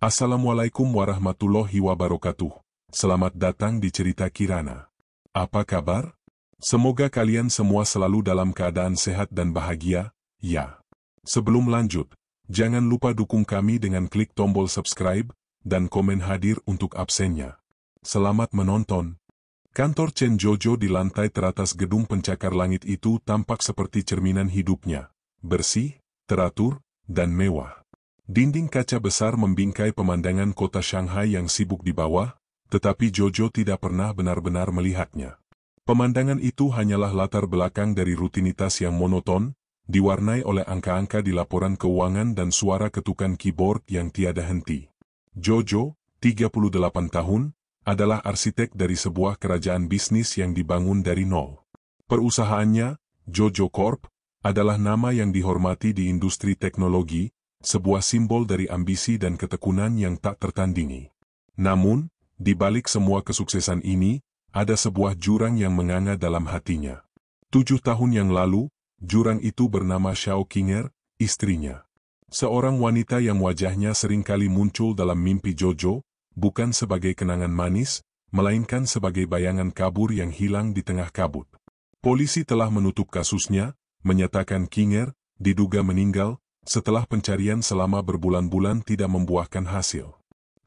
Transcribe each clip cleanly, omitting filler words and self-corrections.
Assalamualaikum warahmatullahi wabarakatuh. Selamat datang di cerita Kirana. Apa kabar? Semoga kalian semua selalu dalam keadaan sehat dan bahagia, ya. Sebelum lanjut, jangan lupa dukung kami dengan klik tombol subscribe dan komen hadir untuk absennya. Selamat menonton. Kantor Chen Jojo di lantai teratas gedung pencakar langit itu tampak seperti cerminan hidupnya. Bersih, teratur, dan mewah. Dinding kaca besar membingkai pemandangan kota Shanghai yang sibuk di bawah, tetapi Jojo tidak pernah benar-benar melihatnya. Pemandangan itu hanyalah latar belakang dari rutinitas yang monoton, diwarnai oleh angka-angka di laporan keuangan dan suara ketukan keyboard yang tiada henti. Jojo, 38 tahun, adalah arsitek dari sebuah kerajaan bisnis yang dibangun dari nol. Perusahaannya, Jojo Corp, adalah nama yang dihormati di industri teknologi, sebuah simbol dari ambisi dan ketekunan yang tak tertandingi. Namun, di balik semua kesuksesan ini, ada sebuah jurang yang menganga dalam hatinya. 7 tahun yang lalu, jurang itu bernama Xiao Qinger, istrinya. Seorang wanita yang wajahnya seringkali muncul dalam mimpi Jojo, bukan sebagai kenangan manis, melainkan sebagai bayangan kabur yang hilang di tengah kabut. Polisi telah menutup kasusnya, menyatakan Qinger diduga meninggal, setelah pencarian selama berbulan-bulan tidak membuahkan hasil.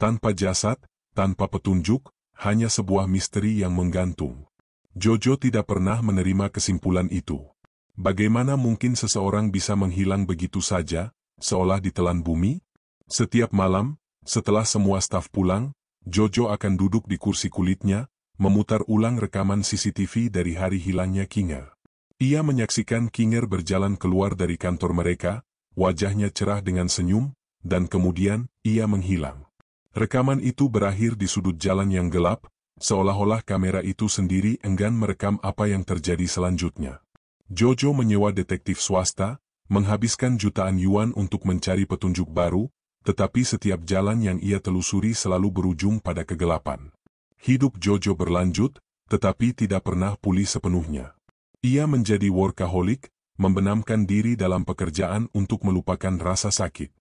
Tanpa jasad, tanpa petunjuk, hanya sebuah misteri yang menggantung. Jojo tidak pernah menerima kesimpulan itu. Bagaimana mungkin seseorang bisa menghilang begitu saja, seolah ditelan bumi? Setiap malam, setelah semua staf pulang, Jojo akan duduk di kursi kulitnya, memutar ulang rekaman CCTV dari hari hilangnya Qinger. Ia menyaksikan Qinger berjalan keluar dari kantor mereka, wajahnya cerah dengan senyum, dan kemudian, ia menghilang. Rekaman itu berakhir di sudut jalan yang gelap, seolah-olah kamera itu sendiri enggan merekam apa yang terjadi selanjutnya. Jojo menyewa detektif swasta, menghabiskan jutaan yuan untuk mencari petunjuk baru, tetapi setiap jalan yang ia telusuri selalu berujung pada kegelapan. Hidup Jojo berlanjut, tetapi tidak pernah pulih sepenuhnya. Ia menjadi workaholic, membenamkan diri dalam pekerjaan untuk melupakan rasa sakit.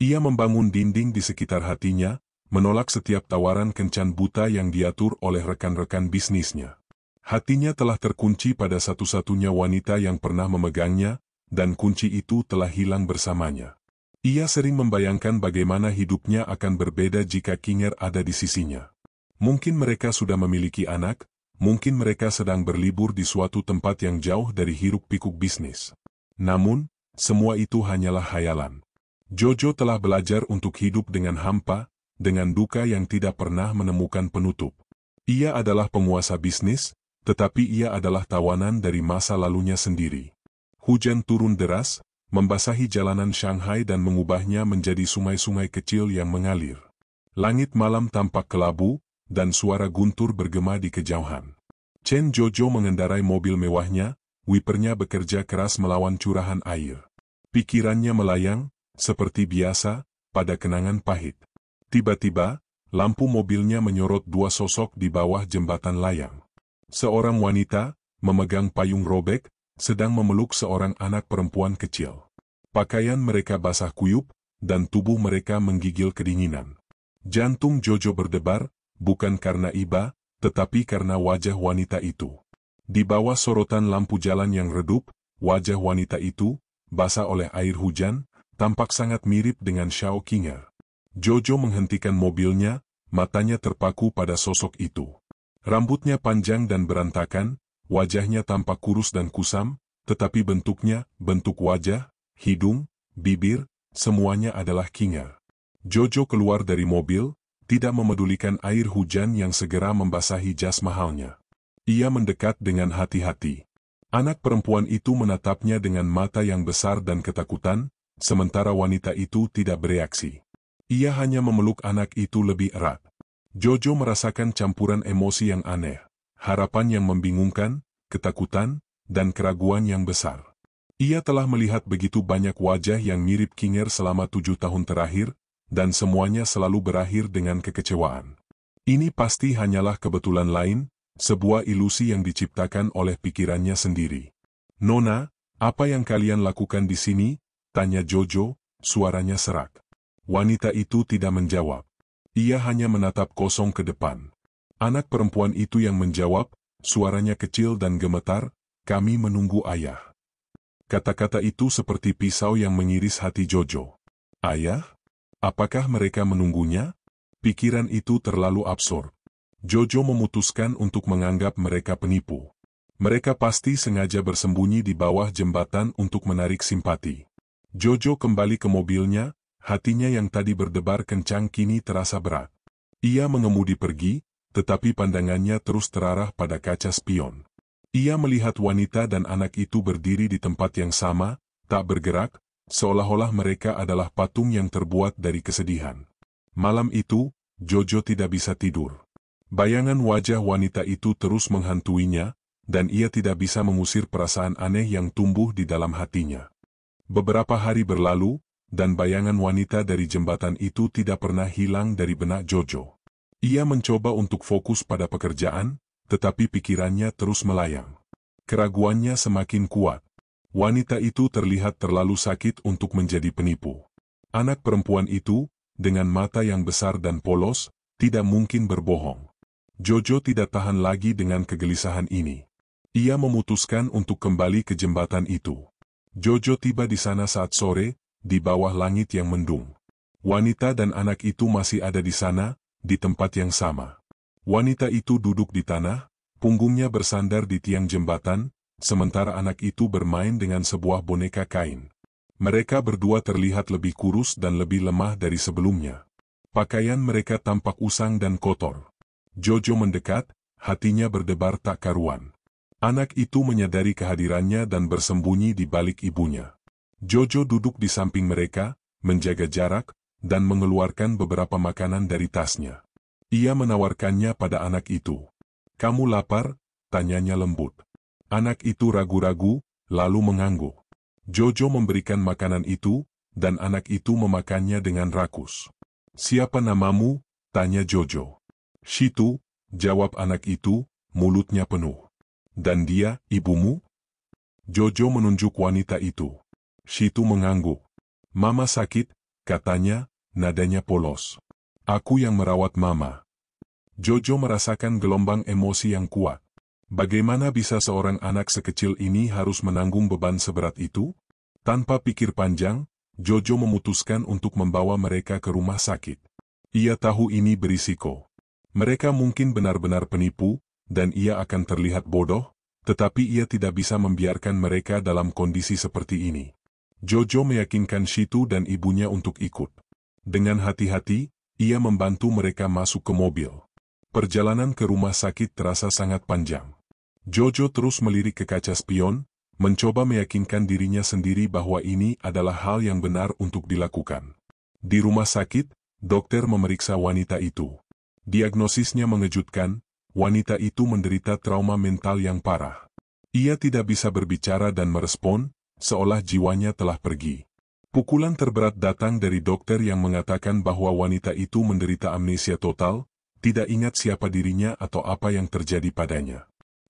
Ia membangun dinding di sekitar hatinya, menolak setiap tawaran kencan buta yang diatur oleh rekan-rekan bisnisnya. Hatinya telah terkunci pada satu-satunya wanita yang pernah memegangnya, dan kunci itu telah hilang bersamanya. Ia sering membayangkan bagaimana hidupnya akan berbeda jika Qinger ada di sisinya. Mungkin mereka sudah memiliki anak, mungkin mereka sedang berlibur di suatu tempat yang jauh dari hiruk-pikuk bisnis. Namun, semua itu hanyalah hayalan. Jojo telah belajar untuk hidup dengan hampa, dengan duka yang tidak pernah menemukan penutup. Ia adalah penguasa bisnis, tetapi ia adalah tawanan dari masa lalunya sendiri. Hujan turun deras, membasahi jalanan Shanghai dan mengubahnya menjadi sungai-sungai kecil yang mengalir. Langit malam tampak kelabu, dan suara guntur bergema di kejauhan. Chen Jojo mengendarai mobil mewahnya, wipernya bekerja keras melawan curahan air. Pikirannya melayang, seperti biasa, pada kenangan pahit. Tiba-tiba, lampu mobilnya menyorot dua sosok di bawah jembatan layang. Seorang wanita, memegang payung robek, sedang memeluk seorang anak perempuan kecil. Pakaian mereka basah kuyup, dan tubuh mereka menggigil kedinginan. Jantung Jojo berdebar, bukan karena iba, tetapi karena wajah wanita itu. Di bawah sorotan lampu jalan yang redup, wajah wanita itu, basah oleh air hujan, tampak sangat mirip dengan Xiao Qinger. Jojo menghentikan mobilnya, matanya terpaku pada sosok itu. Rambutnya panjang dan berantakan, wajahnya tampak kurus dan kusam, tetapi bentuknya, bentuk wajah, hidung, bibir, semuanya adalah Qinger. Jojo keluar dari mobil, tidak memedulikan air hujan yang segera membasahi jas mahalnya. Ia mendekat dengan hati-hati. Anak perempuan itu menatapnya dengan mata yang besar dan ketakutan, sementara wanita itu tidak bereaksi. Ia hanya memeluk anak itu lebih erat. Jojo merasakan campuran emosi yang aneh, harapan yang membingungkan, ketakutan, dan keraguan yang besar. Ia telah melihat begitu banyak wajah yang mirip Qinger selama 7 tahun terakhir, dan semuanya selalu berakhir dengan kekecewaan. Ini pasti hanyalah kebetulan lain, sebuah ilusi yang diciptakan oleh pikirannya sendiri. "Nona, apa yang kalian lakukan di sini?" tanya Jojo, suaranya serak. Wanita itu tidak menjawab. Ia hanya menatap kosong ke depan. Anak perempuan itu yang menjawab, suaranya kecil dan gemetar, "Kami menunggu ayah." Kata-kata itu seperti pisau yang mengiris hati Jojo. Ayah? Apakah mereka menunggunya? Pikiran itu terlalu absurd. Jojo memutuskan untuk menganggap mereka penipu. Mereka pasti sengaja bersembunyi di bawah jembatan untuk menarik simpati. Jojo kembali ke mobilnya, hatinya yang tadi berdebar kencang kini terasa berat. Ia mengemudi pergi, tetapi pandangannya terus terarah pada kaca spion. Ia melihat wanita dan anak itu berdiri di tempat yang sama, tak bergerak, seolah-olah mereka adalah patung yang terbuat dari kesedihan. Malam itu, Jojo tidak bisa tidur. Bayangan wajah wanita itu terus menghantuinya, dan ia tidak bisa mengusir perasaan aneh yang tumbuh di dalam hatinya. Beberapa hari berlalu, dan bayangan wanita dari jembatan itu tidak pernah hilang dari benak Jojo. Ia mencoba untuk fokus pada pekerjaan, tetapi pikirannya terus melayang. Keraguannya semakin kuat. Wanita itu terlihat terlalu sakit untuk menjadi penipu. Anak perempuan itu, dengan mata yang besar dan polos, tidak mungkin berbohong. Jojo tidak tahan lagi dengan kegelisahan ini. Ia memutuskan untuk kembali ke jembatan itu. Jojo tiba di sana saat sore, di bawah langit yang mendung. Wanita dan anak itu masih ada di sana, di tempat yang sama. Wanita itu duduk di tanah, punggungnya bersandar di tiang jembatan, sementara anak itu bermain dengan sebuah boneka kain. Mereka berdua terlihat lebih kurus dan lebih lemah dari sebelumnya. Pakaian mereka tampak usang dan kotor. Jojo mendekat, hatinya berdebar tak karuan. Anak itu menyadari kehadirannya dan bersembunyi di balik ibunya. Jojo duduk di samping mereka, menjaga jarak, dan mengeluarkan beberapa makanan dari tasnya. Ia menawarkannya pada anak itu. "Kamu lapar?" tanyanya lembut. Anak itu ragu-ragu, lalu mengangguk. Jojo memberikan makanan itu, dan anak itu memakannya dengan rakus. "Siapa namamu?" tanya Jojo. "Shitu," jawab anak itu, mulutnya penuh. "Dan dia, ibumu?" Jojo menunjuk wanita itu. Shitu mengangguk. "Mama sakit," katanya, nadanya polos. "Aku yang merawat Mama." Jojo merasakan gelombang emosi yang kuat. Bagaimana bisa seorang anak sekecil ini harus menanggung beban seberat itu? Tanpa pikir panjang, Jojo memutuskan untuk membawa mereka ke rumah sakit. Ia tahu ini berisiko. Mereka mungkin benar-benar penipu, dan ia akan terlihat bodoh, tetapi ia tidak bisa membiarkan mereka dalam kondisi seperti ini. Jojo meyakinkan Shitu dan ibunya untuk ikut. Dengan hati-hati, ia membantu mereka masuk ke mobil. Perjalanan ke rumah sakit terasa sangat panjang. Jojo terus melirik ke kaca spion, mencoba meyakinkan dirinya sendiri bahwa ini adalah hal yang benar untuk dilakukan. Di rumah sakit, dokter memeriksa wanita itu. Diagnosisnya mengejutkan, wanita itu menderita trauma mental yang parah. Ia tidak bisa berbicara dan merespon, seolah jiwanya telah pergi. Pukulan terberat datang dari dokter yang mengatakan bahwa wanita itu menderita amnesia total, tidak ingat siapa dirinya atau apa yang terjadi padanya.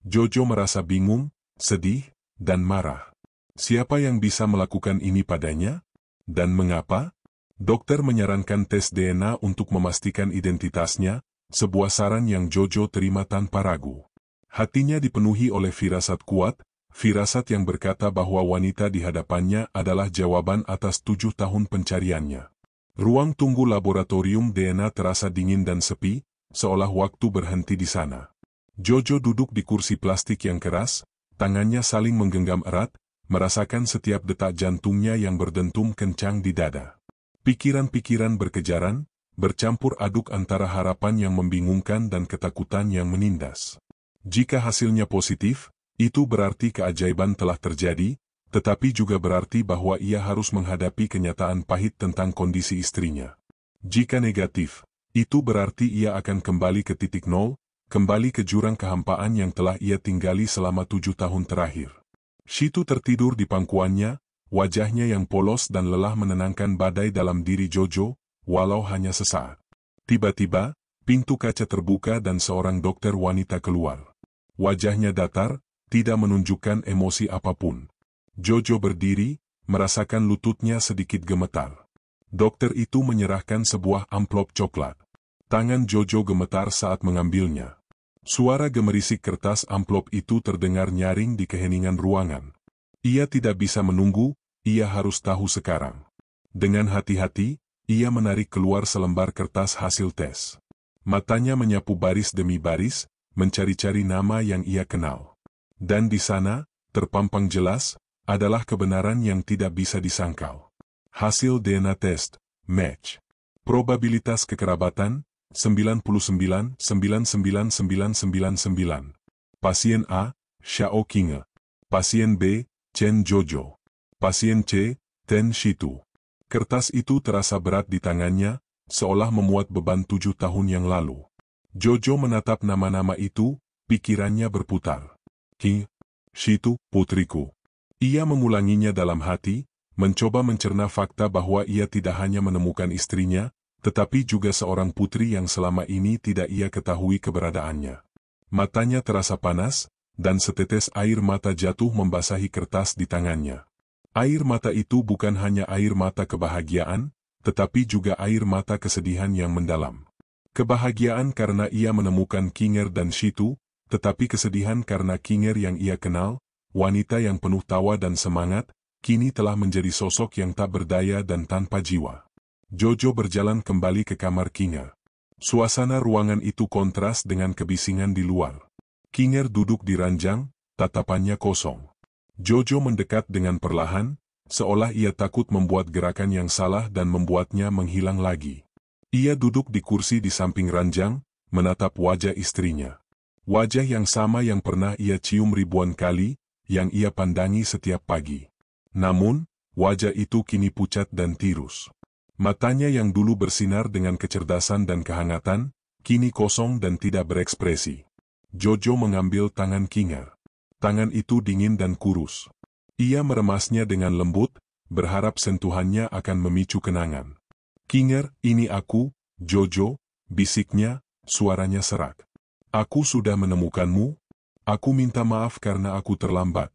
Jojo merasa bingung, sedih, dan marah. Siapa yang bisa melakukan ini padanya? Dan mengapa? Dokter menyarankan tes DNA untuk memastikan identitasnya, sebuah saran yang Jojo terima tanpa ragu. Hatinya dipenuhi oleh firasat kuat, firasat yang berkata bahwa wanita di hadapannya adalah jawaban atas 7 tahun pencariannya. Ruang tunggu laboratorium DNA terasa dingin dan sepi, seolah waktu berhenti di sana. Jojo duduk di kursi plastik yang keras, tangannya saling menggenggam erat, merasakan setiap detak jantungnya yang berdentum kencang di dada. Pikiran-pikiran berkejaran, bercampur aduk antara harapan yang membingungkan dan ketakutan yang menindas. Jika hasilnya positif, itu berarti keajaiban telah terjadi, tetapi juga berarti bahwa ia harus menghadapi kenyataan pahit tentang kondisi istrinya. Jika negatif, itu berarti ia akan kembali ke titik nol, kembali ke jurang kehampaan yang telah ia tinggali selama 7 tahun terakhir. Shitu tertidur di pangkuannya, wajahnya yang polos dan lelah menenangkan badai dalam diri Jojo, walau hanya sesaat. Tiba-tiba, pintu kaca terbuka dan seorang dokter wanita keluar. Wajahnya datar, tidak menunjukkan emosi apapun. Jojo berdiri, merasakan lututnya sedikit gemetar. Dokter itu menyerahkan sebuah amplop coklat. Tangan Jojo gemetar saat mengambilnya. Suara gemerisik kertas amplop itu terdengar nyaring di keheningan ruangan. Ia tidak bisa menunggu, ia harus tahu sekarang. Dengan hati-hati, ia menarik keluar selembar kertas hasil tes. Matanya menyapu baris demi baris, mencari-cari nama yang ia kenal. Dan di sana, terpampang jelas, adalah kebenaran yang tidak bisa disangkal. Hasil DNA test, match. Probabilitas kekerabatan, 99,99999. Pasien A, Xiao Qing'e. Pasien B, Chen Jojo. Pasien C, Ten Shitu. Kertas itu terasa berat di tangannya, seolah memuat beban 7 tahun yang lalu. Jojo menatap nama-nama itu, pikirannya berputar. Qing, Shitu, putriku. Ia mengulanginya dalam hati, mencoba mencerna fakta bahwa ia tidak hanya menemukan istrinya, tetapi juga seorang putri yang selama ini tidak ia ketahui keberadaannya. Matanya terasa panas, dan setetes air mata jatuh membasahi kertas di tangannya. Air mata itu bukan hanya air mata kebahagiaan, tetapi juga air mata kesedihan yang mendalam. Kebahagiaan karena ia menemukan Qinger dan Shitu, tetapi kesedihan karena Qinger yang ia kenal, wanita yang penuh tawa dan semangat, kini telah menjadi sosok yang tak berdaya dan tanpa jiwa. Jojo berjalan kembali ke kamar Qinger. Suasana ruangan itu kontras dengan kebisingan di luar. Qinger duduk di ranjang, tatapannya kosong. Jojo mendekat dengan perlahan, seolah ia takut membuat gerakan yang salah dan membuatnya menghilang lagi. Ia duduk di kursi di samping ranjang, menatap wajah istrinya. Wajah yang sama yang pernah ia cium ribuan kali, yang ia pandangi setiap pagi. Namun, wajah itu kini pucat dan tirus. Matanya yang dulu bersinar dengan kecerdasan dan kehangatan, kini kosong dan tidak berekspresi. Jojo mengambil tangan Qinger. Tangan itu dingin dan kurus. Ia meremasnya dengan lembut, berharap sentuhannya akan memicu kenangan. Qinger, ini aku, Jojo, bisiknya, suaranya serak. Aku sudah menemukanmu. Aku minta maaf karena aku terlambat.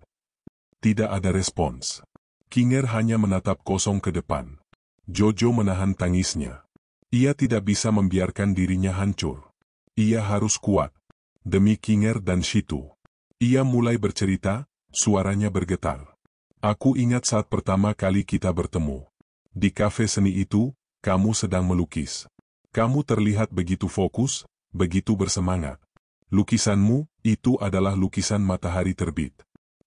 Tidak ada respons. Qinger hanya menatap kosong ke depan. Jojo menahan tangisnya. Ia tidak bisa membiarkan dirinya hancur. Ia harus kuat. Demi Qinger dan Shitu. Ia mulai bercerita, suaranya bergetar. Aku ingat saat pertama kali kita bertemu. Di kafe seni itu, kamu sedang melukis. Kamu terlihat begitu fokus, begitu bersemangat. Lukisanmu, itu adalah lukisan matahari terbit.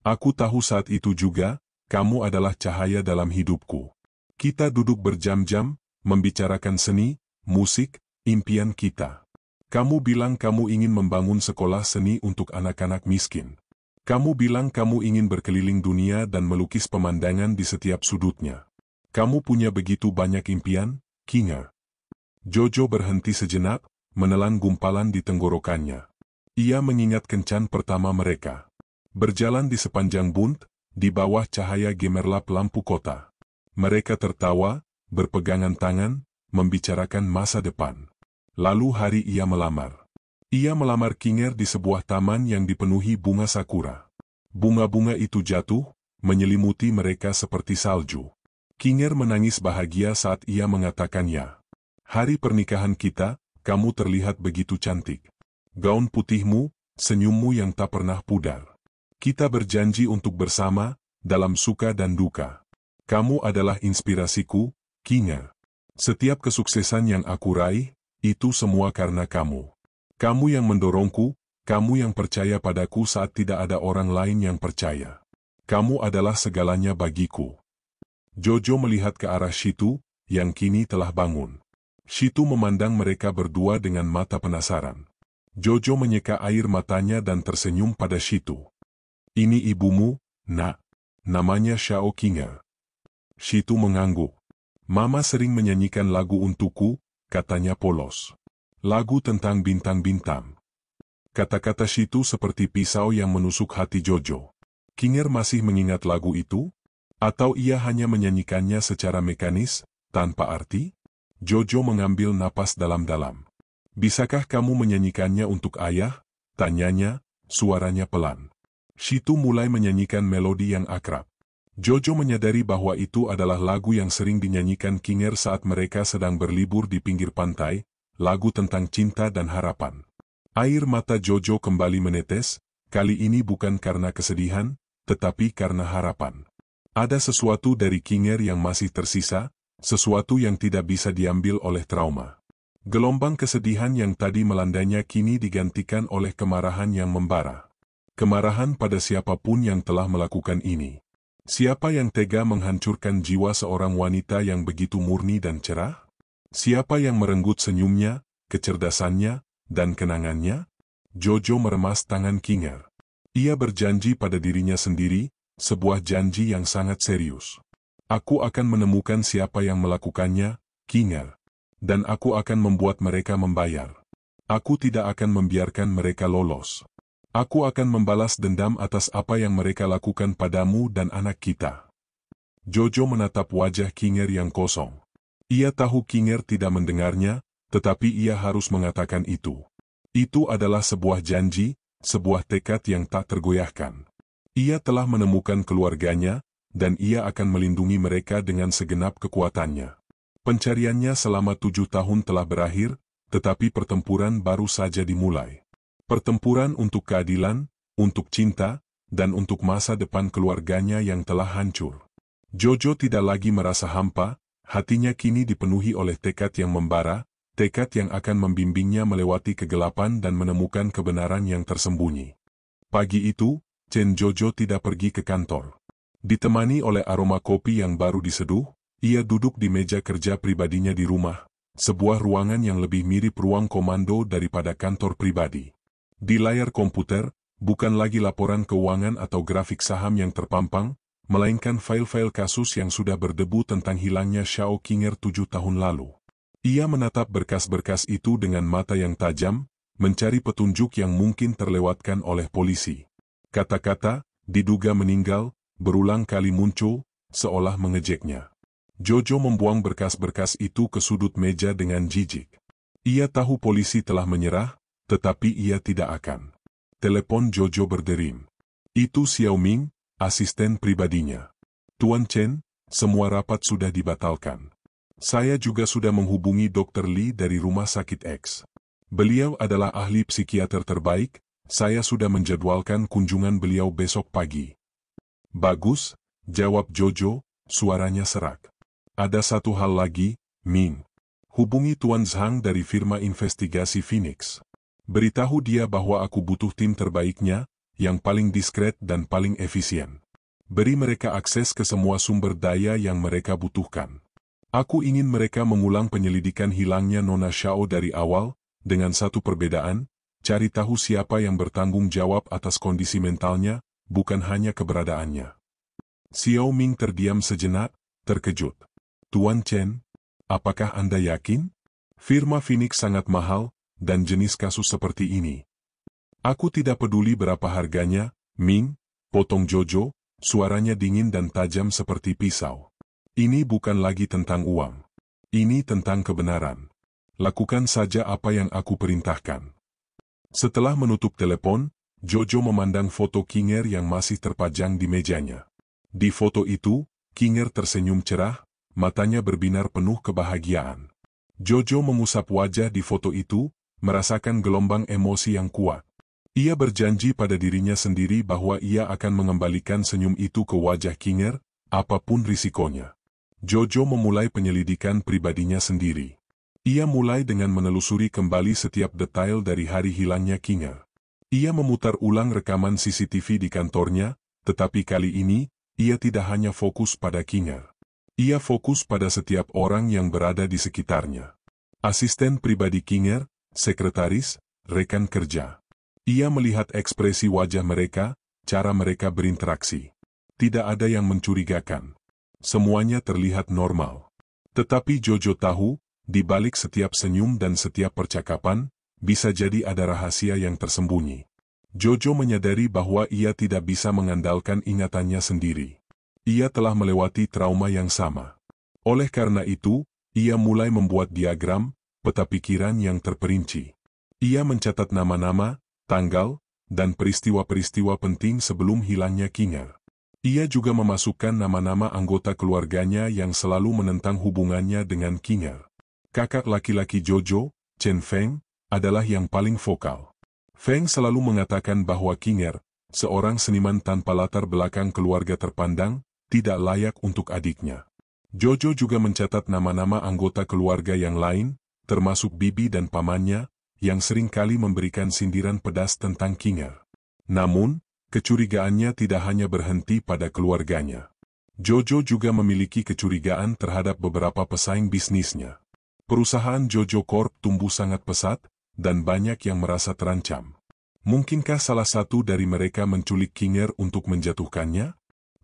Aku tahu saat itu juga, kamu adalah cahaya dalam hidupku. Kita duduk berjam-jam, membicarakan seni, musik, impian kita. Kamu bilang kamu ingin membangun sekolah seni untuk anak-anak miskin. Kamu bilang kamu ingin berkeliling dunia dan melukis pemandangan di setiap sudutnya. Kamu punya begitu banyak impian, Qinger. Jojo berhenti sejenak, menelan gumpalan di tenggorokannya. Ia mengingat kencan pertama mereka. Berjalan di sepanjang bunt, di bawah cahaya gemerlap lampu kota. Mereka tertawa, berpegangan tangan, membicarakan masa depan. Lalu hari ia melamar. Ia melamar Qinger di sebuah taman yang dipenuhi bunga sakura. Bunga-bunga itu jatuh, menyelimuti mereka seperti salju. Qinger menangis bahagia saat ia mengatakan ya. Hari pernikahan kita, kamu terlihat begitu cantik. Gaun putihmu, senyummu yang tak pernah pudar. Kita berjanji untuk bersama, dalam suka dan duka. Kamu adalah inspirasiku, Qinger. Setiap kesuksesan yang aku raih, itu semua karena kamu. Kamu yang mendorongku, kamu yang percaya padaku saat tidak ada orang lain yang percaya. Kamu adalah segalanya bagiku. Jojo melihat ke arah Shitu, yang kini telah bangun. Shitu memandang mereka berdua dengan mata penasaran. Jojo menyeka air matanya dan tersenyum pada Shitu. Ini ibumu, nak. Namanya Xiao Qing'e. Shitu mengangguk. Mama sering menyanyikan lagu untukku, katanya polos. Lagu tentang bintang-bintang. Kata-kata Shitu seperti pisau yang menusuk hati Jojo. Qinger masih mengingat lagu itu? Atau ia hanya menyanyikannya secara mekanis, tanpa arti? Jojo mengambil napas dalam-dalam. Bisakah kamu menyanyikannya untuk ayah? Tanyanya, suaranya pelan. Shitu mulai menyanyikan melodi yang akrab. Jojo menyadari bahwa itu adalah lagu yang sering dinyanyikan Kinger saat mereka sedang berlibur di pinggir pantai, lagu tentang cinta dan harapan. Air mata Jojo kembali menetes, kali ini bukan karena kesedihan, tetapi karena harapan. Ada sesuatu dari Kinger yang masih tersisa, sesuatu yang tidak bisa diambil oleh trauma. Gelombang kesedihan yang tadi melandainya kini digantikan oleh kemarahan yang membara. Kemarahan pada siapapun yang telah melakukan ini. Siapa yang tega menghancurkan jiwa seorang wanita yang begitu murni dan cerah? Siapa yang merenggut senyumnya, kecerdasannya, dan kenangannya? Jojo meremas tangan Kinger. Ia berjanji pada dirinya sendiri, sebuah janji yang sangat serius. Aku akan menemukan siapa yang melakukannya, Kinger. Dan aku akan membuat mereka membayar. Aku tidak akan membiarkan mereka lolos. Aku akan membalas dendam atas apa yang mereka lakukan padamu dan anak kita. Jojo menatap wajah Kinger yang kosong. Ia tahu Kinger tidak mendengarnya, tetapi ia harus mengatakan itu. Itu adalah sebuah janji, sebuah tekad yang tak tergoyahkan. Ia telah menemukan keluarganya, dan ia akan melindungi mereka dengan segenap kekuatannya. Pencariannya selama 7 tahun telah berakhir, tetapi pertempuran baru saja dimulai. Pertempuran untuk keadilan, untuk cinta, dan untuk masa depan keluarganya yang telah hancur. Jojo tidak lagi merasa hampa, hatinya kini dipenuhi oleh tekad yang membara, tekad yang akan membimbingnya melewati kegelapan dan menemukan kebenaran yang tersembunyi. Pagi itu, Chen Jojo tidak pergi ke kantor. Ditemani oleh aroma kopi yang baru diseduh, ia duduk di meja kerja pribadinya di rumah, sebuah ruangan yang lebih mirip ruang komando daripada kantor pribadi. Di layar komputer, bukan lagi laporan keuangan atau grafik saham yang terpampang, melainkan file-file kasus yang sudah berdebu tentang hilangnya Xiao Kinger 7 tahun lalu. Ia menatap berkas-berkas itu dengan mata yang tajam, mencari petunjuk yang mungkin terlewatkan oleh polisi. Kata-kata, diduga meninggal, berulang kali muncul, seolah mengejeknya. Jojo membuang berkas-berkas itu ke sudut meja dengan jijik. Ia tahu polisi telah menyerah, tetapi ia tidak akan. Telepon Jojo berderim. Itu Xiao Ming, asisten pribadinya. Tuan Chen, semua rapat sudah dibatalkan. Saya juga sudah menghubungi Dr. Li dari Rumah Sakit X. Beliau adalah ahli psikiater terbaik, saya sudah menjadwalkan kunjungan beliau besok pagi. Bagus, jawab Jojo, suaranya serak. Ada satu hal lagi, Ming. Hubungi Tuan Zhang dari firma investigasi Phoenix. Beritahu dia bahwa aku butuh tim terbaiknya, yang paling diskret dan paling efisien. Beri mereka akses ke semua sumber daya yang mereka butuhkan. Aku ingin mereka mengulang penyelidikan hilangnya Nona Xiao dari awal, dengan satu perbedaan, cari tahu siapa yang bertanggung jawab atas kondisi mentalnya, bukan hanya keberadaannya. Xiao Ming terdiam sejenak, terkejut. Tuan Chen, apakah Anda yakin? Firma Phoenix sangat mahal, dan jenis kasus seperti ini. Aku tidak peduli berapa harganya, Ming, potong Jojo, suaranya dingin dan tajam seperti pisau. Ini bukan lagi tentang uang. Ini tentang kebenaran. Lakukan saja apa yang aku perintahkan. Setelah menutup telepon, Jojo memandang foto Kinger yang masih terpajang di mejanya. Di foto itu, Kinger tersenyum cerah, matanya berbinar penuh kebahagiaan. Jojo mengusap wajah di foto itu, merasakan gelombang emosi yang kuat. Ia berjanji pada dirinya sendiri bahwa ia akan mengembalikan senyum itu ke wajah Kinger, apapun risikonya. Jojo memulai penyelidikan pribadinya sendiri. Ia mulai dengan menelusuri kembali setiap detail dari hari hilangnya Kinger. Ia memutar ulang rekaman CCTV di kantornya, tetapi kali ini, ia tidak hanya fokus pada Kinger. Ia fokus pada setiap orang yang berada di sekitarnya. Asisten pribadi Kinger, sekretaris, rekan kerja. Ia melihat ekspresi wajah mereka, cara mereka berinteraksi. Tidak ada yang mencurigakan. Semuanya terlihat normal. Tetapi Jojo tahu, di balik setiap senyum dan setiap percakapan, bisa jadi ada rahasia yang tersembunyi. Jojo menyadari bahwa ia tidak bisa mengandalkan ingatannya sendiri. Ia telah melewati trauma yang sama. Oleh karena itu, ia mulai membuat diagram, peta pikiran yang terperinci. Ia mencatat nama-nama, tanggal, dan peristiwa-peristiwa penting sebelum hilangnya Kinger. Ia juga memasukkan nama-nama anggota keluarganya yang selalu menentang hubungannya dengan Kinger. Kakak laki-laki Jojo, Chen Feng, adalah yang paling vokal. Feng selalu mengatakan bahwa Kinger, seorang seniman tanpa latar belakang keluarga terpandang, tidak layak untuk adiknya. Jojo juga mencatat nama-nama anggota keluarga yang lain, termasuk bibi dan pamannya, yang seringkali memberikan sindiran pedas tentang Kinger. Namun, kecurigaannya tidak hanya berhenti pada keluarganya. Jojo juga memiliki kecurigaan terhadap beberapa pesaing bisnisnya. Perusahaan Jojo Corp tumbuh sangat pesat, dan banyak yang merasa terancam. Mungkinkah salah satu dari mereka menculik Kinger untuk menjatuhkannya?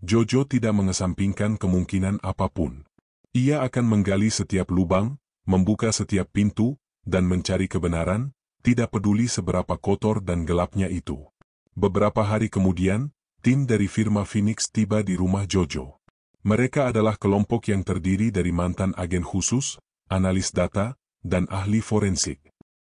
Jojo tidak mengesampingkan kemungkinan apapun. Ia akan menggali setiap lubang, membuka setiap pintu, dan mencari kebenaran, tidak peduli seberapa kotor dan gelapnya itu. Beberapa hari kemudian, tim dari firma Phoenix tiba di rumah Jojo. Mereka adalah kelompok yang terdiri dari mantan agen khusus, analis data, dan ahli forensik.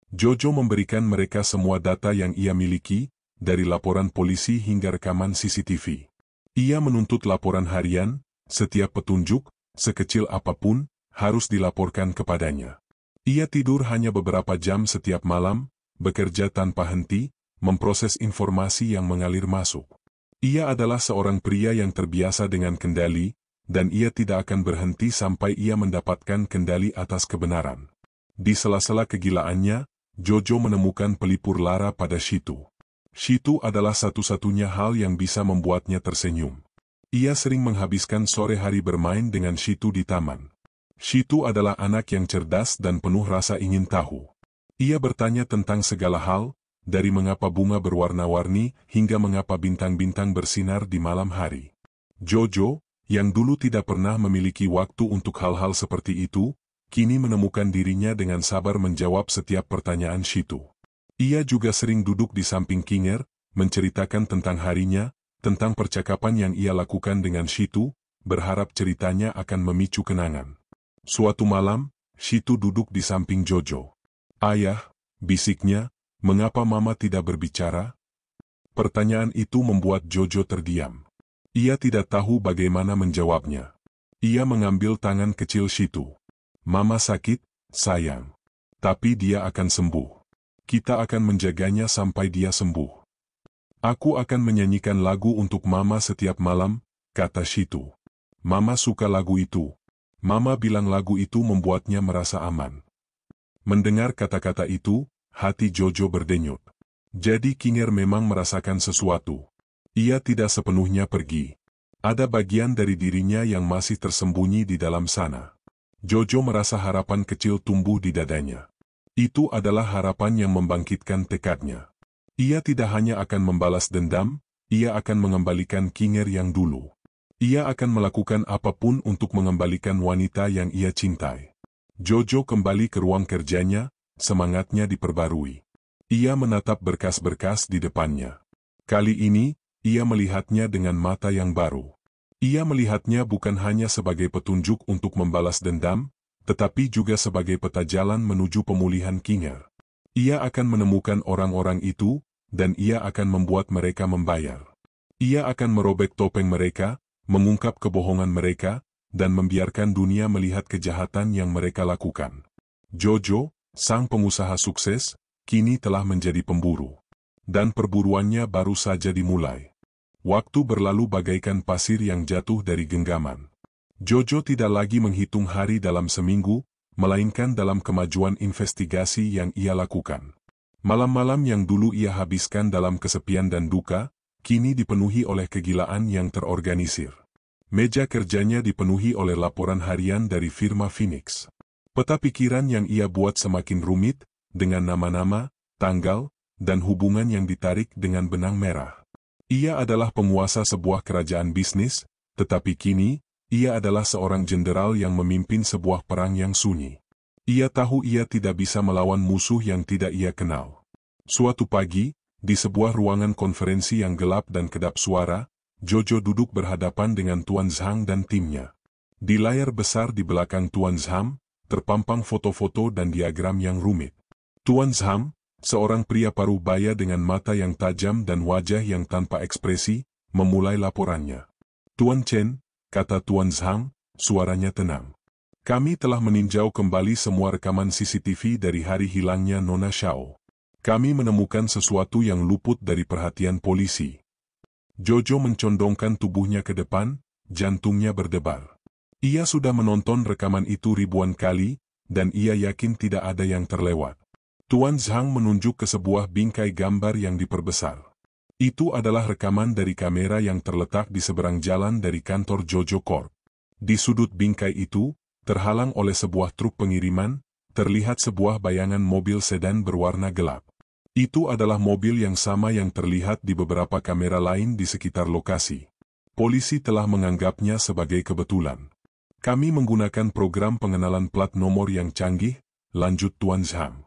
Jojo memberikan mereka semua data yang ia miliki, dari laporan polisi hingga rekaman CCTV. Ia menuntut laporan harian, setiap petunjuk, sekecil apapun, harus dilaporkan kepadanya. Ia tidur hanya beberapa jam setiap malam, bekerja tanpa henti, memproses informasi yang mengalir masuk. Ia adalah seorang pria yang terbiasa dengan kendali, dan ia tidak akan berhenti sampai ia mendapatkan kendali atas kebenaran. Di sela-sela kegilaannya, Jojo menemukan pelipur lara pada Shitu. Shitu adalah satu-satunya hal yang bisa membuatnya tersenyum. Ia sering menghabiskan sore hari bermain dengan Shitu di taman. Shitu adalah anak yang cerdas dan penuh rasa ingin tahu. Ia bertanya tentang segala hal, dari mengapa bunga berwarna-warni hingga mengapa bintang-bintang bersinar di malam hari. Jojo, yang dulu tidak pernah memiliki waktu untuk hal-hal seperti itu, kini menemukan dirinya dengan sabar menjawab setiap pertanyaan Shitu. Ia juga sering duduk di samping Kinger, menceritakan tentang harinya, tentang percakapan yang ia lakukan dengan Shitu, berharap ceritanya akan memicu kenangan. Suatu malam, Shitu duduk di samping Jojo. "Ayah," bisiknya, "mengapa Mama tidak berbicara?" Pertanyaan itu membuat Jojo terdiam. Ia tidak tahu bagaimana menjawabnya. Ia mengambil tangan kecil Shitu. "Mama sakit, sayang. Tapi dia akan sembuh. Kita akan menjaganya sampai dia sembuh. Aku akan menyanyikan lagu untuk Mama setiap malam," kata Shitu. "Mama suka lagu itu. Mama bilang lagu itu membuatnya merasa aman." Mendengar kata-kata itu, hati Jojo berdenyut. Jadi Kinger memang merasakan sesuatu. Ia tidak sepenuhnya pergi. Ada bagian dari dirinya yang masih tersembunyi di dalam sana. Jojo merasa harapan kecil tumbuh di dadanya. Itu adalah harapan yang membangkitkan tekadnya. Ia tidak hanya akan membalas dendam, ia akan mengembalikan Kinger yang dulu. Ia akan melakukan apapun untuk mengembalikan wanita yang ia cintai. Jojo kembali ke ruang kerjanya, semangatnya diperbarui. Ia menatap berkas-berkas di depannya. Kali ini, ia melihatnya dengan mata yang baru. Ia melihatnya bukan hanya sebagai petunjuk untuk membalas dendam, tetapi juga sebagai peta jalan menuju pemulihan Kinger. Ia akan menemukan orang-orang itu, dan ia akan membuat mereka membayar. Ia akan merobek topeng mereka, mengungkap kebohongan mereka, dan membiarkan dunia melihat kejahatan yang mereka lakukan. Jojo, sang pengusaha sukses, kini telah menjadi pemburu. Dan perburuannya baru saja dimulai. Waktu berlalu bagaikan pasir yang jatuh dari genggaman. Jojo tidak lagi menghitung hari dalam seminggu, melainkan dalam kemajuan investigasi yang ia lakukan. Malam-malam yang dulu ia habiskan dalam kesepian dan duka, kini dipenuhi oleh kegilaan yang terorganisir. Meja kerjanya dipenuhi oleh laporan harian dari firma Phoenix. Peta pikiran yang ia buat semakin rumit, dengan nama-nama, tanggal, dan hubungan yang ditarik dengan benang merah. Ia adalah penguasa sebuah kerajaan bisnis, tetapi kini, ia adalah seorang jenderal yang memimpin sebuah perang yang sunyi. Ia tahu ia tidak bisa melawan musuh yang tidak ia kenal. Suatu pagi, di sebuah ruangan konferensi yang gelap dan kedap suara, Jojo duduk berhadapan dengan Tuan Zhang dan timnya. Di layar besar di belakang Tuan Zhang, terpampang foto-foto dan diagram yang rumit. Tuan Zhang, seorang pria paruh baya dengan mata yang tajam dan wajah yang tanpa ekspresi, memulai laporannya. Tuan Chen, kata Tuan Zhang, suaranya tenang. Kami telah meninjau kembali semua rekaman CCTV dari hari hilangnya Nona Xiao. Kami menemukan sesuatu yang luput dari perhatian polisi. Jojo mencondongkan tubuhnya ke depan, jantungnya berdebar. Ia sudah menonton rekaman itu ribuan kali, dan ia yakin tidak ada yang terlewat. Tuan Zhang menunjuk ke sebuah bingkai gambar yang diperbesar. Itu adalah rekaman dari kamera yang terletak di seberang jalan dari kantor Jojo Corp. Di sudut bingkai itu, terhalang oleh sebuah truk pengiriman, terlihat sebuah bayangan mobil sedan berwarna gelap. Itu adalah mobil yang sama yang terlihat di beberapa kamera lain di sekitar lokasi. Polisi telah menganggapnya sebagai kebetulan. Kami menggunakan program pengenalan plat nomor yang canggih, lanjut Tuan Zhang.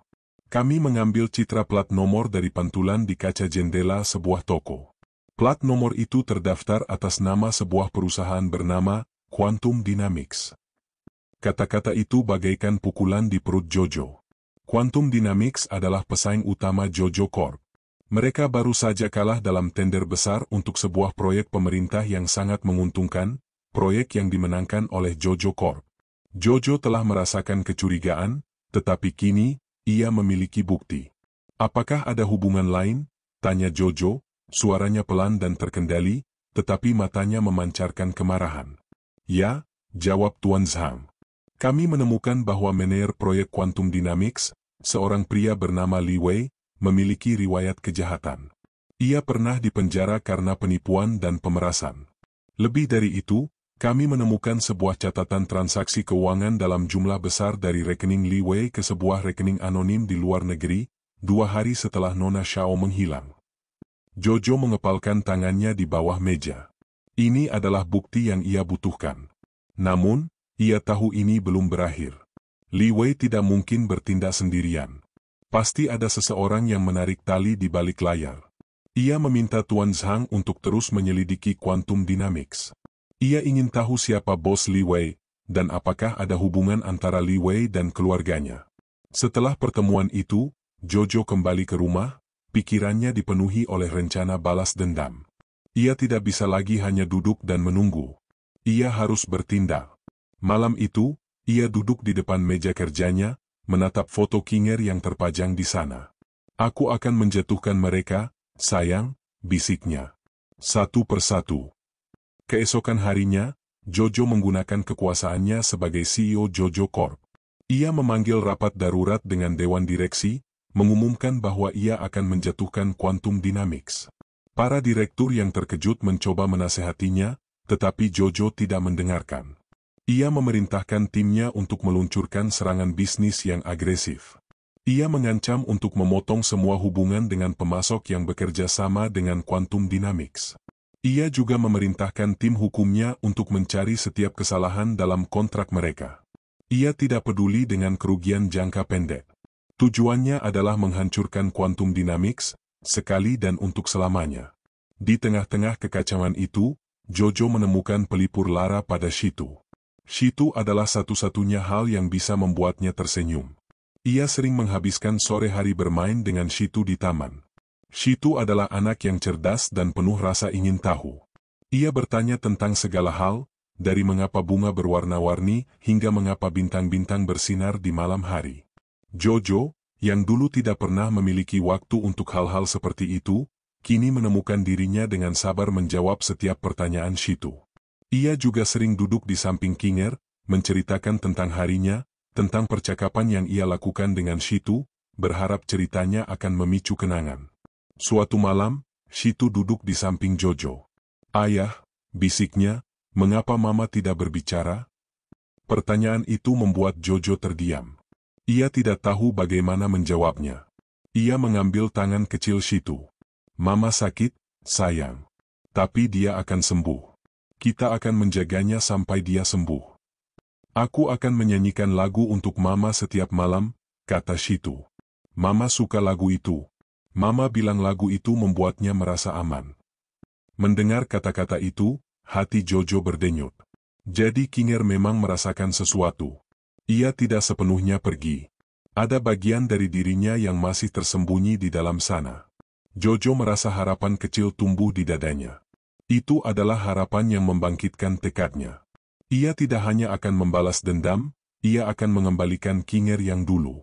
Kami mengambil citra plat nomor dari pantulan di kaca jendela sebuah toko. Plat nomor itu terdaftar atas nama sebuah perusahaan bernama Quantum Dynamics. Kata-kata itu bagaikan pukulan di perut Jojo. Quantum Dynamics adalah pesaing utama Jojo Corp. Mereka baru saja kalah dalam tender besar untuk sebuah proyek pemerintah yang sangat menguntungkan, proyek yang dimenangkan oleh Jojo Corp. Jojo telah merasakan kecurigaan, tetapi kini, ia memiliki bukti. Apakah ada hubungan lain? Tanya Jojo, suaranya pelan dan terkendali, tetapi matanya memancarkan kemarahan. Ya, jawab Tuan Zhang. Kami menemukan bahwa manajer proyek Quantum Dynamics, seorang pria bernama Li Wei, memiliki riwayat kejahatan. Ia pernah dipenjara karena penipuan dan pemerasan. Lebih dari itu, kami menemukan sebuah catatan transaksi keuangan dalam jumlah besar dari rekening Li Wei ke sebuah rekening anonim di luar negeri, 2 hari setelah Nona Xiao menghilang. Jojo mengepalkan tangannya di bawah meja. Ini adalah bukti yang ia butuhkan. Namun, ia tahu ini belum berakhir. Li Wei tidak mungkin bertindak sendirian. Pasti ada seseorang yang menarik tali di balik layar. Ia meminta Tuan Zhang untuk terus menyelidiki Quantum Dynamics. Ia ingin tahu siapa bos Li Wei, dan apakah ada hubungan antara Li Wei dan keluarganya. Setelah pertemuan itu, Jojo kembali ke rumah, pikirannya dipenuhi oleh rencana balas dendam. Ia tidak bisa lagi hanya duduk dan menunggu. Ia harus bertindak. Malam itu, ia duduk di depan meja kerjanya, menatap foto Kinger yang terpajang di sana. Aku akan menjatuhkan mereka, sayang, bisiknya. Satu persatu. Keesokan harinya, Jojo menggunakan kekuasaannya sebagai CEO Jojo Corp. Ia memanggil rapat darurat dengan Dewan Direksi, mengumumkan bahwa ia akan menjatuhkan Quantum Dynamics. Para direktur yang terkejut mencoba menasehatinya, tetapi Jojo tidak mendengarkan. Ia memerintahkan timnya untuk meluncurkan serangan bisnis yang agresif. Ia mengancam untuk memotong semua hubungan dengan pemasok yang bekerja sama dengan Quantum Dynamics. Ia juga memerintahkan tim hukumnya untuk mencari setiap kesalahan dalam kontrak mereka. Ia tidak peduli dengan kerugian jangka pendek. Tujuannya adalah menghancurkan Quantum Dynamics, sekali dan untuk selamanya. Di tengah-tengah kekacauan itu, Jojo menemukan pelipur lara pada Shitu. Shitu adalah satu-satunya hal yang bisa membuatnya tersenyum. Ia sering menghabiskan sore hari bermain dengan Shitu di taman. Shitu adalah anak yang cerdas dan penuh rasa ingin tahu. Ia bertanya tentang segala hal, dari mengapa bunga berwarna-warni hingga mengapa bintang-bintang bersinar di malam hari. Jojo, yang dulu tidak pernah memiliki waktu untuk hal-hal seperti itu, kini menemukan dirinya dengan sabar menjawab setiap pertanyaan Shitu. Ia juga sering duduk di samping Kinger, menceritakan tentang harinya, tentang percakapan yang ia lakukan dengan Shitu, berharap ceritanya akan memicu kenangan. Suatu malam, Shitu duduk di samping Jojo. Ayah, bisiknya, mengapa Mama tidak berbicara? Pertanyaan itu membuat Jojo terdiam. Ia tidak tahu bagaimana menjawabnya. Ia mengambil tangan kecil Shitu. Mama sakit, sayang. Tapi dia akan sembuh. Kita akan menjaganya sampai dia sembuh. Aku akan menyanyikan lagu untuk Mama setiap malam, kata Shitu. Mama suka lagu itu. Mama bilang lagu itu membuatnya merasa aman. Mendengar kata-kata itu, hati Jojo berdenyut. Jadi Kinger memang merasakan sesuatu. Ia tidak sepenuhnya pergi. Ada bagian dari dirinya yang masih tersembunyi di dalam sana. Jojo merasa harapan kecil tumbuh di dadanya. Itu adalah harapan yang membangkitkan tekadnya. Ia tidak hanya akan membalas dendam, ia akan mengembalikan Kinger yang dulu.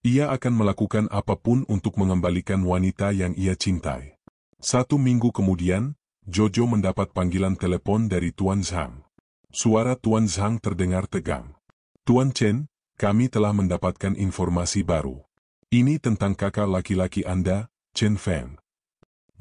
Ia akan melakukan apapun untuk mengembalikan wanita yang ia cintai. 1 minggu kemudian, Jojo mendapat panggilan telepon dari Tuan Zhang. Suara Tuan Zhang terdengar tegang. Tuan Chen, kami telah mendapatkan informasi baru. Ini tentang kakak laki-laki Anda, Chen Feng.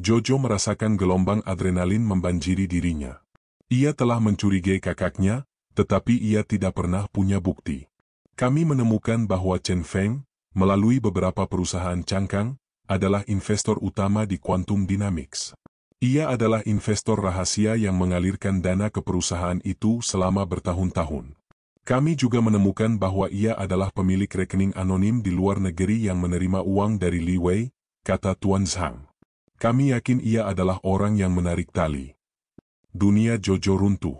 Jojo merasakan gelombang adrenalin membanjiri dirinya. Ia telah mencurigai kakaknya, tetapi ia tidak pernah punya bukti. Kami menemukan bahwa Chen Feng, melalui beberapa perusahaan cangkang, adalah investor utama di Quantum Dynamics. Ia adalah investor rahasia yang mengalirkan dana ke perusahaan itu selama bertahun-tahun. Kami juga menemukan bahwa ia adalah pemilik rekening anonim di luar negeri yang menerima uang dari Li Wei, kata Tuan Zhang. Kami yakin ia adalah orang yang menarik tali. Dunia Jojo runtuh.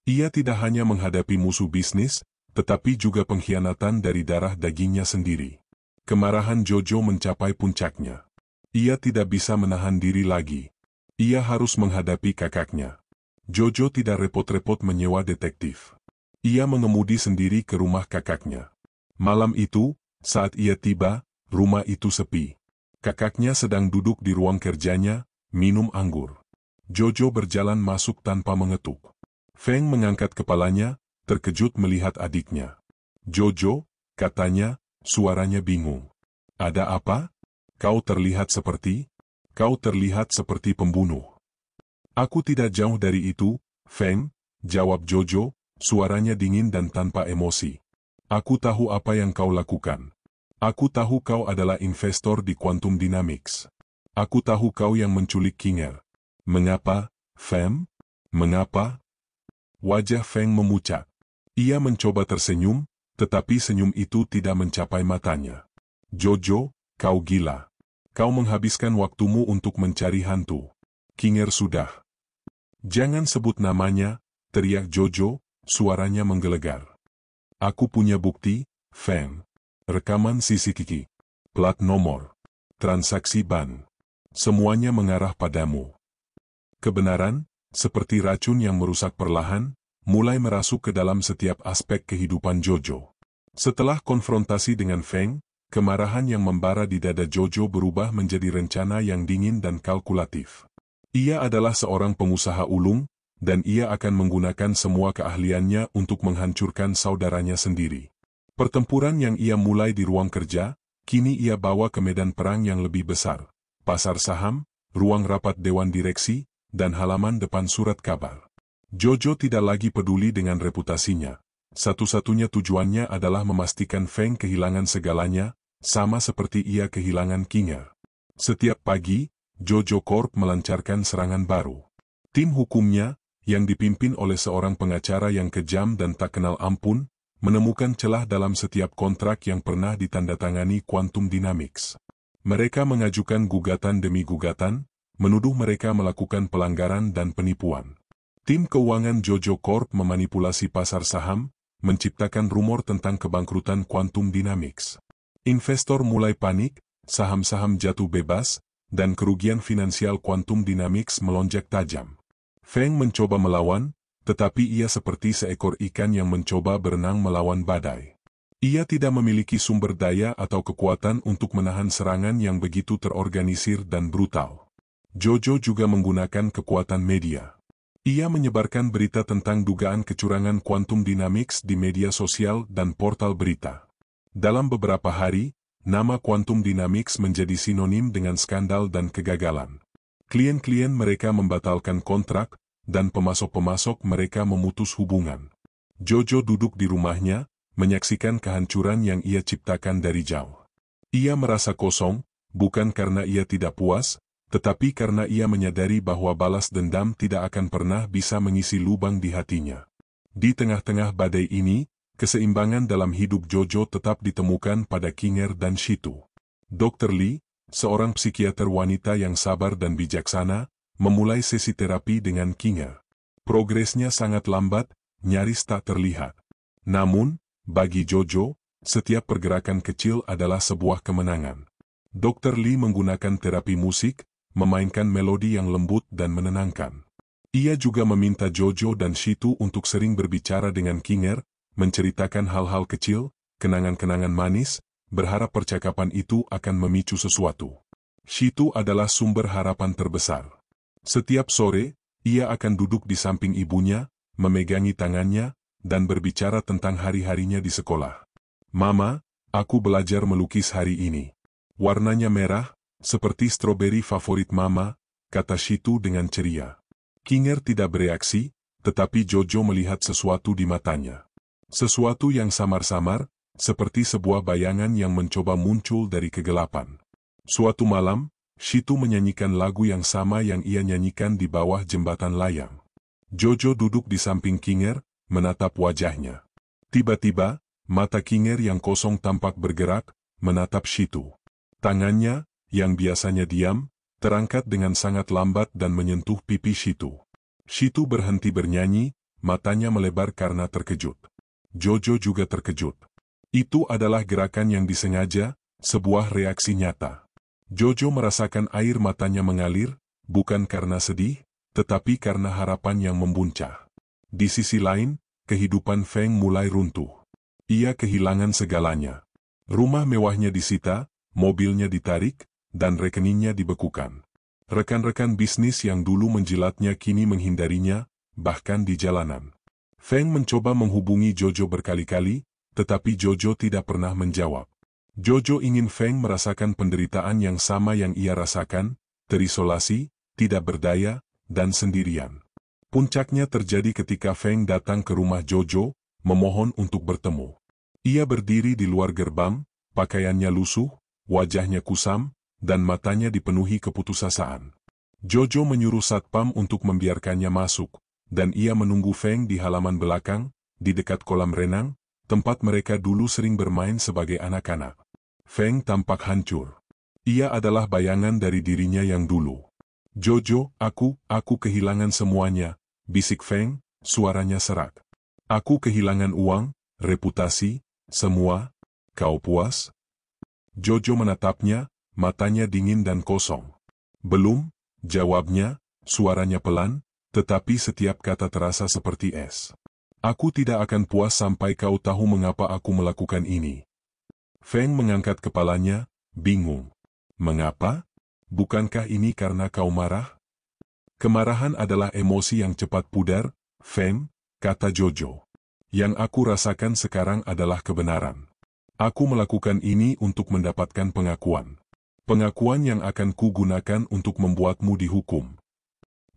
Ia tidak hanya menghadapi musuh bisnis, tetapi juga pengkhianatan dari darah dagingnya sendiri. Kemarahan Jojo mencapai puncaknya. Ia tidak bisa menahan diri lagi. Ia harus menghadapi kakaknya. Jojo tidak repot-repot menyewa detektif. Ia mengemudi sendiri ke rumah kakaknya. Malam itu, saat ia tiba, rumah itu sepi. Kakaknya sedang duduk di ruang kerjanya, minum anggur. Jojo berjalan masuk tanpa mengetuk. Feng mengangkat kepalanya, terkejut melihat adiknya. Jojo, katanya, suaranya bingung. Ada apa? Kau terlihat seperti pembunuh. Aku tidak jauh dari itu, Feng, jawab Jojo, suaranya dingin dan tanpa emosi. Aku tahu apa yang kau lakukan. Aku tahu kau adalah investor di Quantum Dynamics. Aku tahu kau yang menculik Kinger. Mengapa, Feng? Mengapa? Wajah Feng memucat. Ia mencoba tersenyum, tetapi senyum itu tidak mencapai matanya. Jojo, kau gila. Kau menghabiskan waktumu untuk mencari hantu. Kinger sudah. Jangan sebut namanya, teriak Jojo, suaranya menggelegar. Aku punya bukti, Feng. Rekaman CCTV. Plat nomor. Transaksi ban. Semuanya mengarah padamu. Kebenaran, seperti racun yang merusak perlahan, mulai merasuk ke dalam setiap aspek kehidupan Jojo. Setelah konfrontasi dengan Feng, kemarahan yang membara di dada Jojo berubah menjadi rencana yang dingin dan kalkulatif. Ia adalah seorang pengusaha ulung, dan ia akan menggunakan semua keahliannya untuk menghancurkan saudaranya sendiri. Pertempuran yang ia mulai di ruang kerja, kini ia bawa ke medan perang yang lebih besar. Pasar saham, ruang rapat dewan direksi, dan halaman depan surat kabar. Jojo tidak lagi peduli dengan reputasinya. Satu-satunya tujuannya adalah memastikan Feng kehilangan segalanya, sama seperti ia kehilangan Kinger. Setiap pagi, Jojo Corp melancarkan serangan baru. Tim hukumnya, yang dipimpin oleh seorang pengacara yang kejam dan tak kenal ampun, menemukan celah dalam setiap kontrak yang pernah ditandatangani Quantum Dynamics. Mereka mengajukan gugatan demi gugatan, menuduh mereka melakukan pelanggaran dan penipuan. Tim keuangan Jojo Corp memanipulasi pasar saham, menciptakan rumor tentang kebangkrutan Quantum Dynamics. Investor mulai panik, saham-saham jatuh bebas, dan kerugian finansial Quantum Dynamics melonjak tajam. Feng mencoba melawan, tetapi ia seperti seekor ikan yang mencoba berenang melawan badai. Ia tidak memiliki sumber daya atau kekuatan untuk menahan serangan yang begitu terorganisir dan brutal. Jojo juga menggunakan kekuatan media. Ia menyebarkan berita tentang dugaan kecurangan Quantum Dynamics di media sosial dan portal berita. Dalam beberapa hari, nama Quantum Dynamics menjadi sinonim dengan skandal dan kegagalan. Klien-klien mereka membatalkan kontrak, dan pemasok-pemasok mereka memutus hubungan. Jojo duduk di rumahnya, menyaksikan kehancuran yang ia ciptakan dari jauh. Ia merasa kosong, bukan karena ia tidak puas, tetapi karena ia menyadari bahwa balas dendam tidak akan pernah bisa mengisi lubang di hatinya. Di tengah-tengah badai ini, keseimbangan dalam hidup Jojo tetap ditemukan pada Kinger dan Shitu. Dr. Lee, seorang psikiater wanita yang sabar dan bijaksana, memulai sesi terapi dengan Kinger. Progresnya sangat lambat, nyaris tak terlihat. Namun, bagi Jojo, setiap pergerakan kecil adalah sebuah kemenangan. Dr. Lee menggunakan terapi musik, memainkan melodi yang lembut dan menenangkan. Ia juga meminta Jojo dan Shitu untuk sering berbicara dengan Kinger, menceritakan hal-hal kecil, kenangan-kenangan manis, berharap percakapan itu akan memicu sesuatu. Shitu adalah sumber harapan terbesar. Setiap sore, ia akan duduk di samping ibunya, memegangi tangannya, dan berbicara tentang hari-harinya di sekolah. "Mama, aku belajar melukis hari ini. Warnanya merah, seperti stroberi favorit Mama," kata Shitu dengan ceria. Kinger tidak bereaksi, tetapi Jojo melihat sesuatu di matanya. Sesuatu yang samar-samar, seperti sebuah bayangan yang mencoba muncul dari kegelapan. Suatu malam, Shitu menyanyikan lagu yang sama yang ia nyanyikan di bawah jembatan layang. Jojo duduk di samping Kinger, menatap wajahnya. Tiba-tiba, mata Kinger yang kosong tampak bergerak, menatap Shitu. Tangannya, yang biasanya diam, terangkat dengan sangat lambat dan menyentuh pipi Shitu. Shitu berhenti bernyanyi, matanya melebar karena terkejut. Jojo juga terkejut. Itu adalah gerakan yang disengaja, sebuah reaksi nyata. Jojo merasakan air matanya mengalir, bukan karena sedih, tetapi karena harapan yang membuncah. Di sisi lain, kehidupan Feng mulai runtuh. Ia kehilangan segalanya. Rumah mewahnya disita, mobilnya ditarik, dan rekeningnya dibekukan. Rekan-rekan bisnis yang dulu menjilatnya kini menghindarinya, bahkan di jalanan. Feng mencoba menghubungi Jojo berkali-kali, tetapi Jojo tidak pernah menjawab. Jojo ingin Feng merasakan penderitaan yang sama yang ia rasakan, terisolasi, tidak berdaya, dan sendirian. Puncaknya terjadi ketika Feng datang ke rumah Jojo, memohon untuk bertemu. Ia berdiri di luar gerbang, pakaiannya lusuh, wajahnya kusam, dan matanya dipenuhi keputusasaan. Jojo menyuruh satpam untuk membiarkannya masuk, dan ia menunggu Feng di halaman belakang, di dekat kolam renang, tempat mereka dulu sering bermain sebagai anak-anak. Feng tampak hancur. Ia adalah bayangan dari dirinya yang dulu. "Jojo, aku kehilangan semuanya," bisik Feng, suaranya serak. "Aku kehilangan uang, reputasi, semua. Kau puas?" Jojo menatapnya, matanya dingin dan kosong. "Belum," jawabnya, suaranya pelan, tetapi setiap kata terasa seperti es. "Aku tidak akan puas sampai kau tahu mengapa aku melakukan ini." Feng mengangkat kepalanya, bingung. "Mengapa? Bukankah ini karena kau marah?" "Kemarahan adalah emosi yang cepat pudar, Feng," kata Jojo. "Yang aku rasakan sekarang adalah kebenaran. Aku melakukan ini untuk mendapatkan pengakuan. Pengakuan yang akan kugunakan untuk membuatmu dihukum."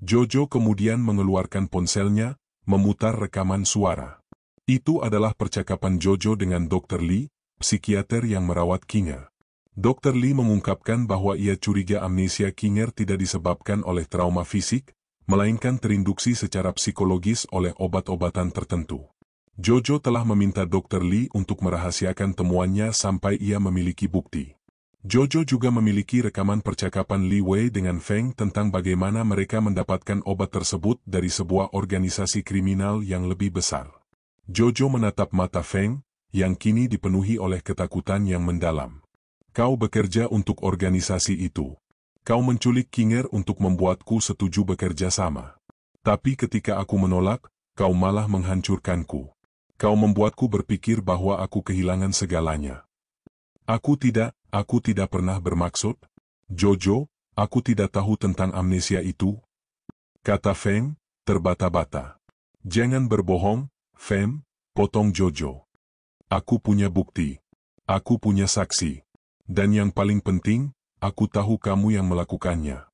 Jojo kemudian mengeluarkan ponselnya, memutar rekaman suara. Itu adalah percakapan Jojo dengan Dr. Lee, psikiater yang merawat Kinger. Dr. Lee mengungkapkan bahwa ia curiga amnesia Kinger tidak disebabkan oleh trauma fisik, melainkan terinduksi secara psikologis oleh obat-obatan tertentu. Jojo telah meminta Dr. Lee untuk merahasiakan temuannya sampai ia memiliki bukti. Jojo juga memiliki rekaman percakapan Li Wei dengan Feng tentang bagaimana mereka mendapatkan obat tersebut dari sebuah organisasi kriminal yang lebih besar. Jojo menatap mata Feng, yang kini dipenuhi oleh ketakutan yang mendalam. "Kau bekerja untuk organisasi itu. Kau menculik Kinger untuk membuatku setuju bekerja sama. Tapi ketika aku menolak, kau malah menghancurkanku. Kau membuatku berpikir bahwa aku kehilangan segalanya." Aku tidak pernah bermaksud." "Jojo, aku tidak tahu tentang amnesia itu," kata Feng, terbata-bata. "Jangan berbohong, Feng," potong Jojo. "Aku punya bukti. Aku punya saksi. Dan yang paling penting, aku tahu kamu yang melakukannya."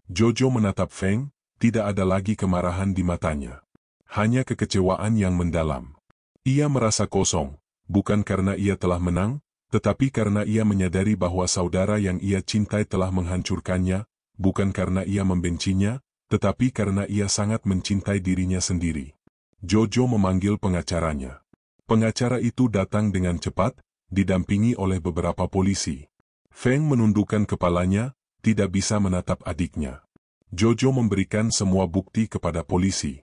Jojo menatap Feng, tidak ada lagi kemarahan di matanya. Hanya kekecewaan yang mendalam. Ia merasa kosong, bukan karena ia telah menang, tetapi karena ia menyadari bahwa saudara yang ia cintai telah menghancurkannya, bukan karena ia membencinya, tetapi karena ia sangat mencintai dirinya sendiri. Jojo memanggil pengacaranya. Pengacara itu datang dengan cepat, didampingi oleh beberapa polisi. Feng menundukkan kepalanya, tidak bisa menatap adiknya. Jojo memberikan semua bukti kepada polisi.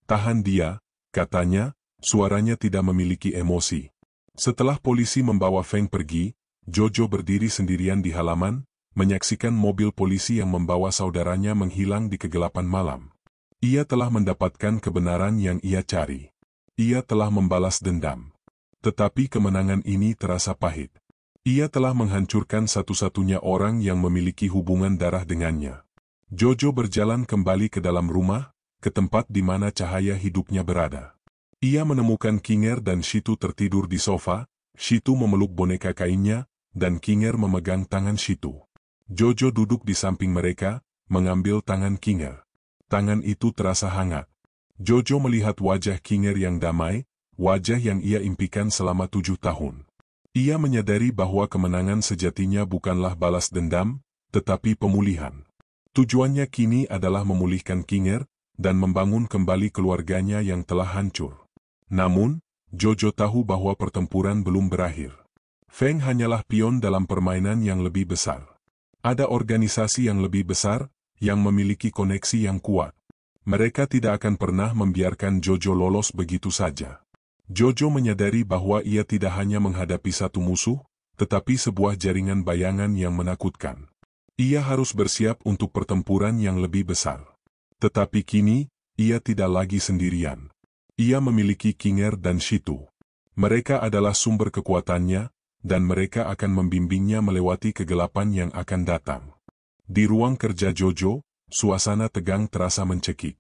"Tahan dia," katanya, suaranya tidak memiliki emosi. Setelah polisi membawa Feng pergi, Jojo berdiri sendirian di halaman, menyaksikan mobil polisi yang membawa saudaranya menghilang di kegelapan malam. Ia telah mendapatkan kebenaran yang ia cari. Ia telah membalas dendam. Tetapi kemenangan ini terasa pahit. Ia telah menghancurkan satu-satunya orang yang memiliki hubungan darah dengannya. Jojo berjalan kembali ke dalam rumah, ke tempat di mana cahaya hidupnya berada. Ia menemukan Kinger dan Shitu tertidur di sofa, Shitu memeluk boneka kainnya, dan Kinger memegang tangan Shitu. Jojo duduk di samping mereka, mengambil tangan Kinger. Tangan itu terasa hangat. Jojo melihat wajah Kinger yang damai, wajah yang ia impikan selama 7 tahun. Ia menyadari bahwa kemenangan sejatinya bukanlah balas dendam, tetapi pemulihan. Tujuannya kini adalah memulihkan Kinger, dan membangun kembali keluarganya yang telah hancur. Namun, Jojo tahu bahwa pertempuran belum berakhir. Feng hanyalah pion dalam permainan yang lebih besar. Ada organisasi yang lebih besar, yang memiliki koneksi yang kuat. Mereka tidak akan pernah membiarkan Jojo lolos begitu saja. Jojo menyadari bahwa ia tidak hanya menghadapi satu musuh, tetapi sebuah jaringan bayangan yang menakutkan. Ia harus bersiap untuk pertempuran yang lebih besar. Tetapi kini, ia tidak lagi sendirian. Ia memiliki Kinger dan Shitu. Mereka adalah sumber kekuatannya, dan mereka akan membimbingnya melewati kegelapan yang akan datang. Di ruang kerja Jojo, suasana tegang terasa mencekik.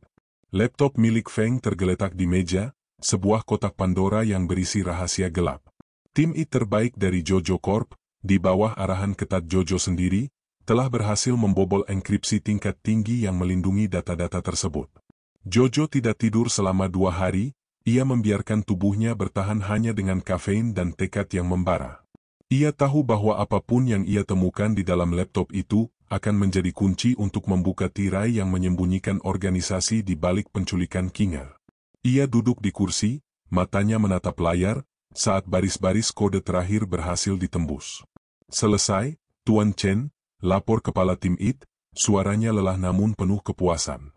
Laptop milik Feng tergeletak di meja, sebuah kotak Pandora yang berisi rahasia gelap. Tim IT terbaik dari Jojo Corp, di bawah arahan ketat Jojo sendiri, telah berhasil membobol enkripsi tingkat tinggi yang melindungi data-data tersebut. Jojo tidak tidur selama 2 hari, ia membiarkan tubuhnya bertahan hanya dengan kafein dan tekad yang membara. Ia tahu bahwa apapun yang ia temukan di dalam laptop itu, akan menjadi kunci untuk membuka tirai yang menyembunyikan organisasi di balik penculikan Kinger. Ia duduk di kursi, matanya menatap layar, saat baris-baris kode terakhir berhasil ditembus. Selesai, Tuan Chen, lapor kepala tim IT, suaranya lelah namun penuh kepuasan.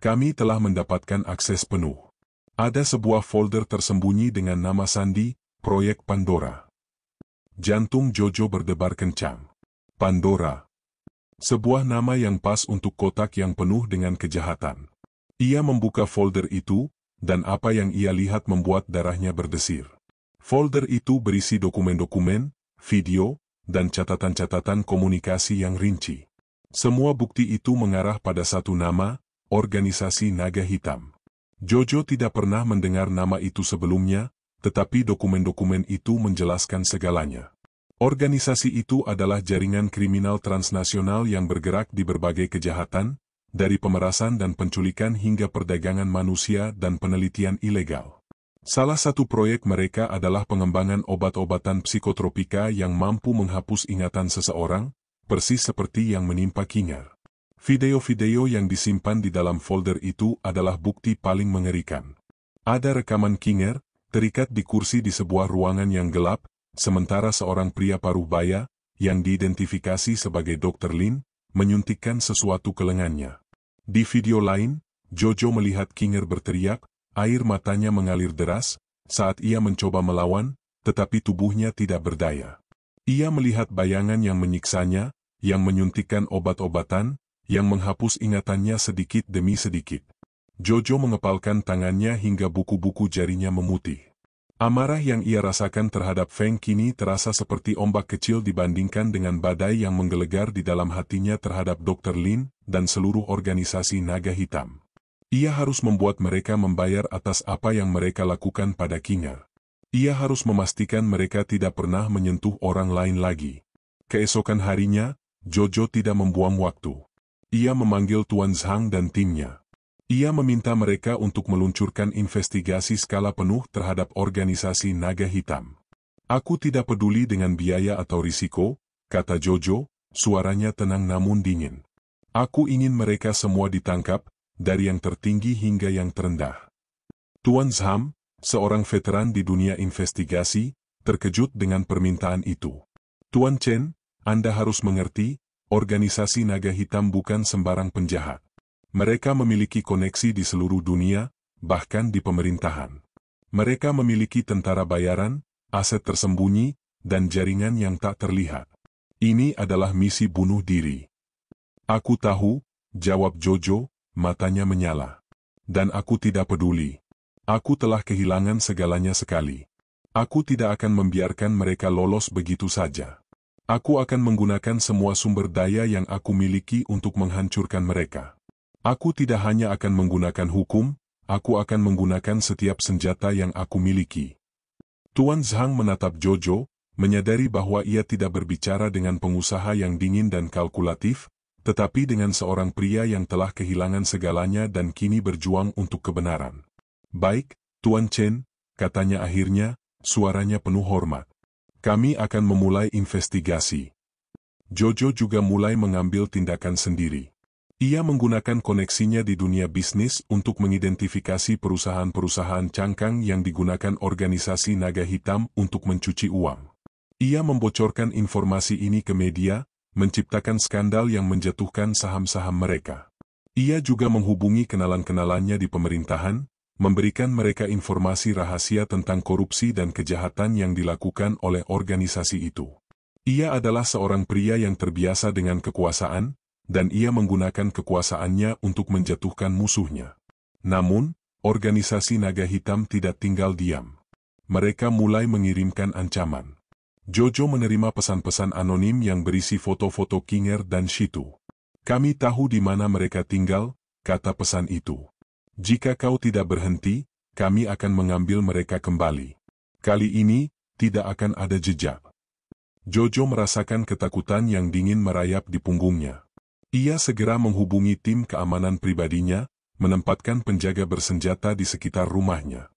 Kami telah mendapatkan akses penuh. Ada sebuah folder tersembunyi dengan nama sandi, Proyek Pandora. Jantung Jojo berdebar kencang. Pandora. Sebuah nama yang pas untuk kotak yang penuh dengan kejahatan. Ia membuka folder itu, dan apa yang ia lihat membuat darahnya berdesir. Folder itu berisi dokumen-dokumen, video, dan catatan-catatan komunikasi yang rinci. Semua bukti itu mengarah pada satu nama, Organisasi Naga Hitam. Jojo tidak pernah mendengar nama itu sebelumnya, tetapi dokumen-dokumen itu menjelaskan segalanya. Organisasi itu adalah jaringan kriminal transnasional yang bergerak di berbagai kejahatan, dari pemerasan dan penculikan hingga perdagangan manusia dan penelitian ilegal. Salah satu proyek mereka adalah pengembangan obat-obatan psikotropika yang mampu menghapus ingatan seseorang, persis seperti yang menimpa Kinger. Video-video yang disimpan di dalam folder itu adalah bukti paling mengerikan. Ada rekaman Kinger, terikat di kursi di sebuah ruangan yang gelap, sementara seorang pria paruh baya, yang diidentifikasi sebagai Dr. Lin, menyuntikkan sesuatu ke lengannya. Di video lain, Jojo melihat Kinger berteriak, air matanya mengalir deras, saat ia mencoba melawan, tetapi tubuhnya tidak berdaya. Ia melihat bayangan yang menyiksanya, yang menyuntikkan obat-obatan, yang menghapus ingatannya sedikit demi sedikit. Jojo mengepalkan tangannya hingga buku-buku jarinya memutih. Amarah yang ia rasakan terhadap Feng kini terasa seperti ombak kecil dibandingkan dengan badai yang menggelegar di dalam hatinya terhadap Dr. Lin dan seluruh organisasi Naga Hitam. Ia harus membuat mereka membayar atas apa yang mereka lakukan pada Kinger. Ia harus memastikan mereka tidak pernah menyentuh orang lain lagi. Keesokan harinya, Jojo tidak membuang waktu. Ia memanggil Tuan Zhang dan timnya. Ia meminta mereka untuk meluncurkan investigasi skala penuh terhadap organisasi Naga Hitam. Aku tidak peduli dengan biaya atau risiko, kata Jojo, suaranya tenang namun dingin. Aku ingin mereka semua ditangkap, dari yang tertinggi hingga yang terendah. Tuan Zhang, seorang veteran di dunia investigasi, terkejut dengan permintaan itu. Tuan Chen, Anda harus mengerti, organisasi Naga Hitam bukan sembarang penjahat. Mereka memiliki koneksi di seluruh dunia, bahkan di pemerintahan. Mereka memiliki tentara bayaran, aset tersembunyi, dan jaringan yang tak terlihat. Ini adalah misi bunuh diri. Aku tahu, jawab Jojo, matanya menyala. Dan aku tidak peduli. Aku telah kehilangan segalanya sekali. Aku tidak akan membiarkan mereka lolos begitu saja. Aku akan menggunakan semua sumber daya yang aku miliki untuk menghancurkan mereka. Aku tidak hanya akan menggunakan hukum, aku akan menggunakan setiap senjata yang aku miliki. Tuan Zhang menatap Jojo, menyadari bahwa ia tidak berbicara dengan pengusaha yang dingin dan kalkulatif, tetapi dengan seorang pria yang telah kehilangan segalanya dan kini berjuang untuk kebenaran. Baik, Tuan Chen, katanya akhirnya, suaranya penuh hormat. Kami akan memulai investigasi. Jojo juga mulai mengambil tindakan sendiri. Ia menggunakan koneksinya di dunia bisnis untuk mengidentifikasi perusahaan-perusahaan cangkang yang digunakan organisasi naga hitam untuk mencuci uang. Ia membocorkan informasi ini ke media, menciptakan skandal yang menjatuhkan saham-saham mereka. Ia juga menghubungi kenalan-kenalannya di pemerintahan, memberikan mereka informasi rahasia tentang korupsi dan kejahatan yang dilakukan oleh organisasi itu. Ia adalah seorang pria yang terbiasa dengan kekuasaan, dan ia menggunakan kekuasaannya untuk menjatuhkan musuhnya. Namun, organisasi naga hitam tidak tinggal diam. Mereka mulai mengirimkan ancaman. Jojo menerima pesan-pesan anonim yang berisi foto-foto Kinger dan Shitu. Kami tahu di mana mereka tinggal, kata pesan itu. Jika kau tidak berhenti, kami akan mengambil mereka kembali. Kali ini, tidak akan ada jejak. Jojo merasakan ketakutan yang dingin merayap di punggungnya. Ia segera menghubungi tim keamanan pribadinya, menempatkan penjaga bersenjata di sekitar rumahnya.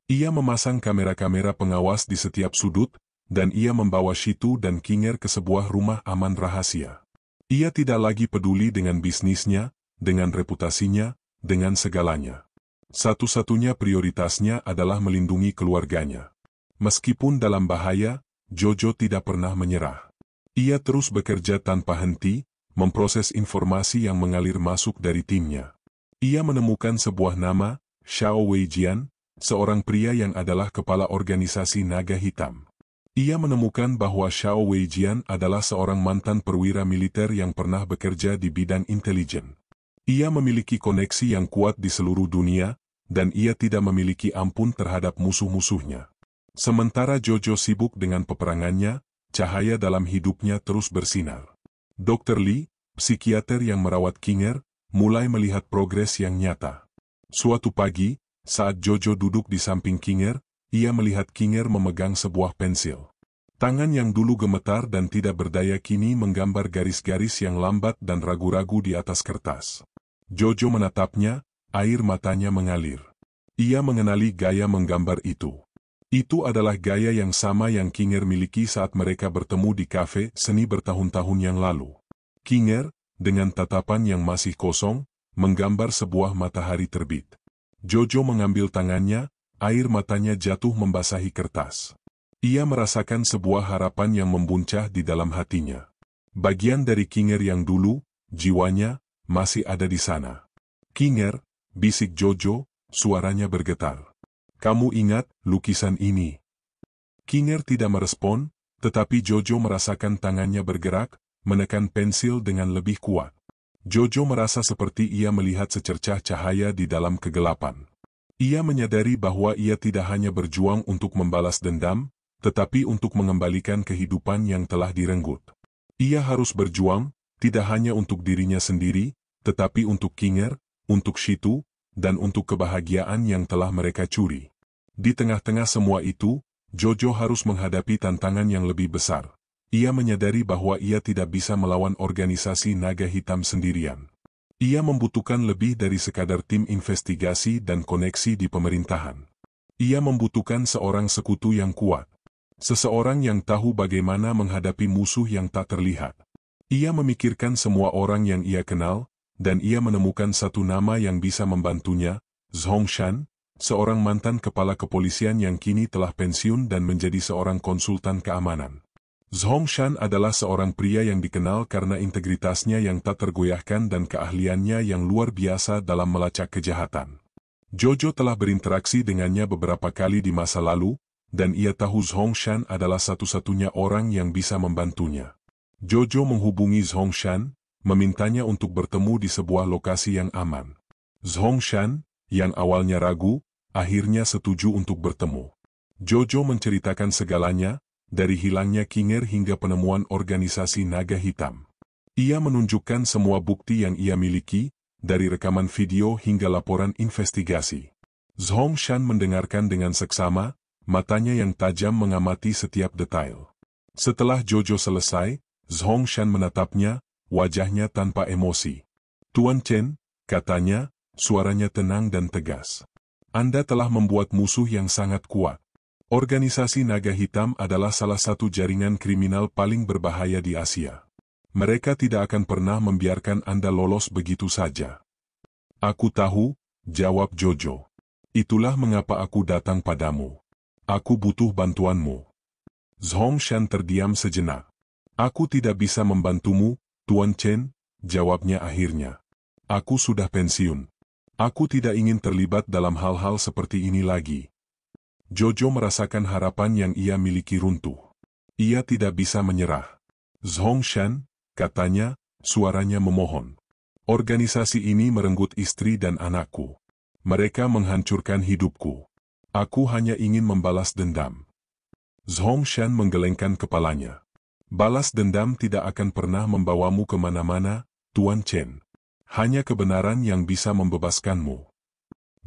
Ia memasang kamera-kamera pengawas di setiap sudut, dan ia membawa Shitu dan Kinger ke sebuah rumah aman rahasia. Ia tidak lagi peduli dengan bisnisnya, dengan reputasinya, dengan segalanya. Satu-satunya prioritasnya adalah melindungi keluarganya. Meskipun dalam bahaya, Jojo tidak pernah menyerah. Ia terus bekerja tanpa henti, memproses informasi yang mengalir masuk dari timnya. Ia menemukan sebuah nama, Xiao Weijian, seorang pria yang adalah kepala organisasi naga hitam. Ia menemukan bahwa Xiao Weijian adalah seorang mantan perwira militer yang pernah bekerja di bidang intelijen. Ia memiliki koneksi yang kuat di seluruh dunia, dan ia tidak memiliki ampun terhadap musuh-musuhnya. Sementara Jojo sibuk dengan peperangannya, cahaya dalam hidupnya terus bersinar. Dr. Lee, psikiater yang merawat Kinger, mulai melihat progres yang nyata. Suatu pagi, saat Jojo duduk di samping Kinger, ia melihat Kinger memegang sebuah pensil. Tangan yang dulu gemetar dan tidak berdaya kini menggambar garis-garis yang lambat dan ragu-ragu di atas kertas. Jojo menatapnya, air matanya mengalir. Ia mengenali gaya menggambar itu. Itu adalah gaya yang sama yang Kinger miliki saat mereka bertemu di kafe seni bertahun-tahun yang lalu. Kinger, dengan tatapan yang masih kosong, menggambar sebuah matahari terbit. Jojo mengambil tangannya, air matanya jatuh membasahi kertas. Ia merasakan sebuah harapan yang membuncah di dalam hatinya. Bagian dari Kinger yang dulu, jiwanya, masih ada di sana. Kinger, bisik Jojo, suaranya bergetar. Kamu ingat lukisan ini? Kinger tidak merespon, tetapi Jojo merasakan tangannya bergerak, menekan pensil dengan lebih kuat. Jojo merasa seperti ia melihat secercah cahaya di dalam kegelapan. Ia menyadari bahwa ia tidak hanya berjuang untuk membalas dendam, tetapi untuk mengembalikan kehidupan yang telah direnggut. Ia harus berjuang, tidak hanya untuk dirinya sendiri, tetapi untuk Kinger, untuk Shitu, dan untuk kebahagiaan yang telah mereka curi. Di tengah-tengah semua itu, Jojo harus menghadapi tantangan yang lebih besar. Ia menyadari bahwa ia tidak bisa melawan organisasi naga hitam sendirian. Ia membutuhkan lebih dari sekadar tim investigasi dan koneksi di pemerintahan. Ia membutuhkan seorang sekutu yang kuat. Seseorang yang tahu bagaimana menghadapi musuh yang tak terlihat. Ia memikirkan semua orang yang ia kenal, dan ia menemukan satu nama yang bisa membantunya, Zhongshan, seorang mantan kepala kepolisian yang kini telah pensiun dan menjadi seorang konsultan keamanan. Zhongshan adalah seorang pria yang dikenal karena integritasnya yang tak tergoyahkan dan keahliannya yang luar biasa dalam melacak kejahatan. Jojo telah berinteraksi dengannya beberapa kali di masa lalu, dan ia tahu Zhongshan adalah satu-satunya orang yang bisa membantunya. Jojo menghubungi Zhongshan, memintanya untuk bertemu di sebuah lokasi yang aman. Zhongshan, yang awalnya ragu, akhirnya setuju untuk bertemu. Jojo menceritakan segalanya, dari hilangnya Kinger hingga penemuan organisasi naga hitam. Ia menunjukkan semua bukti yang ia miliki, dari rekaman video hingga laporan investigasi. Zhongshan mendengarkan dengan seksama, matanya yang tajam mengamati setiap detail. Setelah Jojo selesai, Zhongshan menatapnya, wajahnya tanpa emosi. "Tuan Chen," katanya, suaranya tenang dan tegas. "Anda telah membuat musuh yang sangat kuat. Organisasi Naga Hitam adalah salah satu jaringan kriminal paling berbahaya di Asia. Mereka tidak akan pernah membiarkan Anda lolos begitu saja." "Aku tahu," jawab Jojo. "Itulah mengapa aku datang padamu. Aku butuh bantuanmu." Zhongshan terdiam sejenak. "Aku tidak bisa membantumu, Tuan Chen," jawabnya akhirnya. "Aku sudah pensiun. Aku tidak ingin terlibat dalam hal-hal seperti ini lagi." Jojo merasakan harapan yang ia miliki runtuh. Ia tidak bisa menyerah. "Zhongshan," katanya, suaranya memohon. "Organisasi ini merenggut istri dan anakku. Mereka menghancurkan hidupku. Aku hanya ingin membalas dendam." Zhongshan menggelengkan kepalanya. "Balas dendam tidak akan pernah membawamu kemana-mana, Tuan Chen. Hanya kebenaran yang bisa membebaskanmu."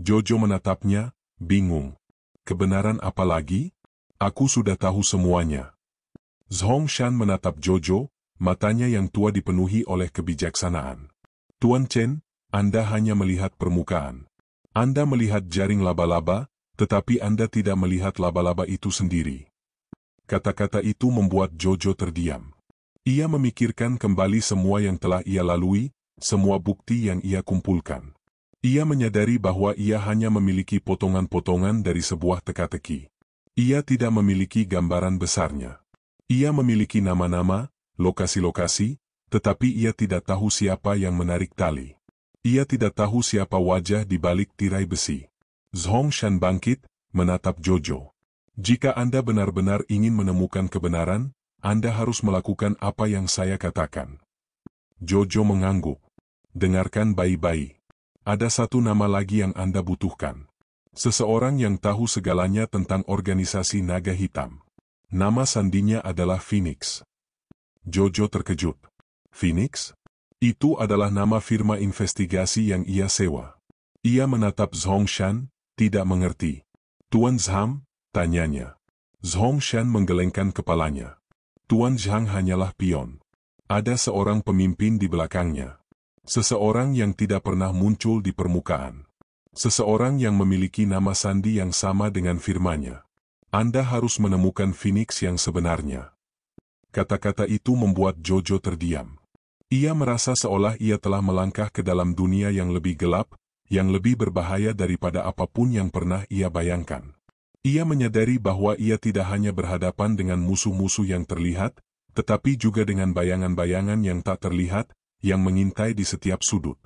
Jojo menatapnya, bingung. "Kebenaran apa lagi? Aku sudah tahu semuanya." Zhongshan menatap Jojo, matanya yang tua dipenuhi oleh kebijaksanaan. "Tuan Chen, Anda hanya melihat permukaan. Anda melihat jaring laba-laba, tetapi Anda tidak melihat laba-laba itu sendiri." Kata-kata itu membuat Jojo terdiam. Ia memikirkan kembali semua yang telah ia lalui, semua bukti yang ia kumpulkan. Ia menyadari bahwa ia hanya memiliki potongan-potongan dari sebuah teka-teki. Ia tidak memiliki gambaran besarnya. Ia memiliki nama-nama, lokasi-lokasi, tetapi ia tidak tahu siapa yang menarik tali. Ia tidak tahu siapa wajah di balik tirai besi. Zhongshan bangkit, menatap Jojo. "Jika Anda benar-benar ingin menemukan kebenaran, Anda harus melakukan apa yang saya katakan." Jojo mengangguk. "Dengarkan baik-baik. Ada satu nama lagi yang Anda butuhkan. Seseorang yang tahu segalanya tentang organisasi Naga Hitam. Nama sandinya adalah Phoenix." Jojo terkejut. "Phoenix?" Itu adalah nama firma investigasi yang ia sewa. Ia menatap Zhongshan, tidak mengerti. "Tuan Zhang?" tanyanya. Zhongshan menggelengkan kepalanya. "Tuan Zhang hanyalah pion. Ada seorang pemimpin di belakangnya. Seseorang yang tidak pernah muncul di permukaan. Seseorang yang memiliki nama sandi yang sama dengan firmanya. Anda harus menemukan Phoenix yang sebenarnya." Kata-kata itu membuat Jojo terdiam. Ia merasa seolah ia telah melangkah ke dalam dunia yang lebih gelap, yang lebih berbahaya daripada apapun yang pernah ia bayangkan. Ia menyadari bahwa ia tidak hanya berhadapan dengan musuh-musuh yang terlihat, tetapi juga dengan bayangan-bayangan yang tak terlihat, yang mengintai di setiap sudut.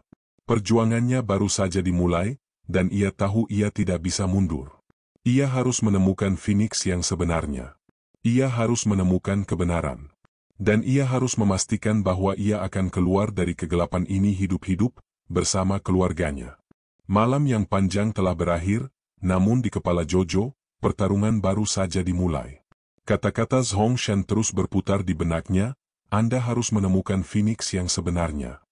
Perjuangannya baru saja dimulai, dan ia tahu ia tidak bisa mundur. Ia harus menemukan Phoenix yang sebenarnya. Ia harus menemukan kebenaran. Dan ia harus memastikan bahwa ia akan keluar dari kegelapan ini hidup-hidup, bersama keluarganya. Malam yang panjang telah berakhir, namun di kepala Jojo, pertarungan baru saja dimulai. Kata-kata Zhongshan terus berputar di benaknya, "Anda harus menemukan Phoenix yang sebenarnya."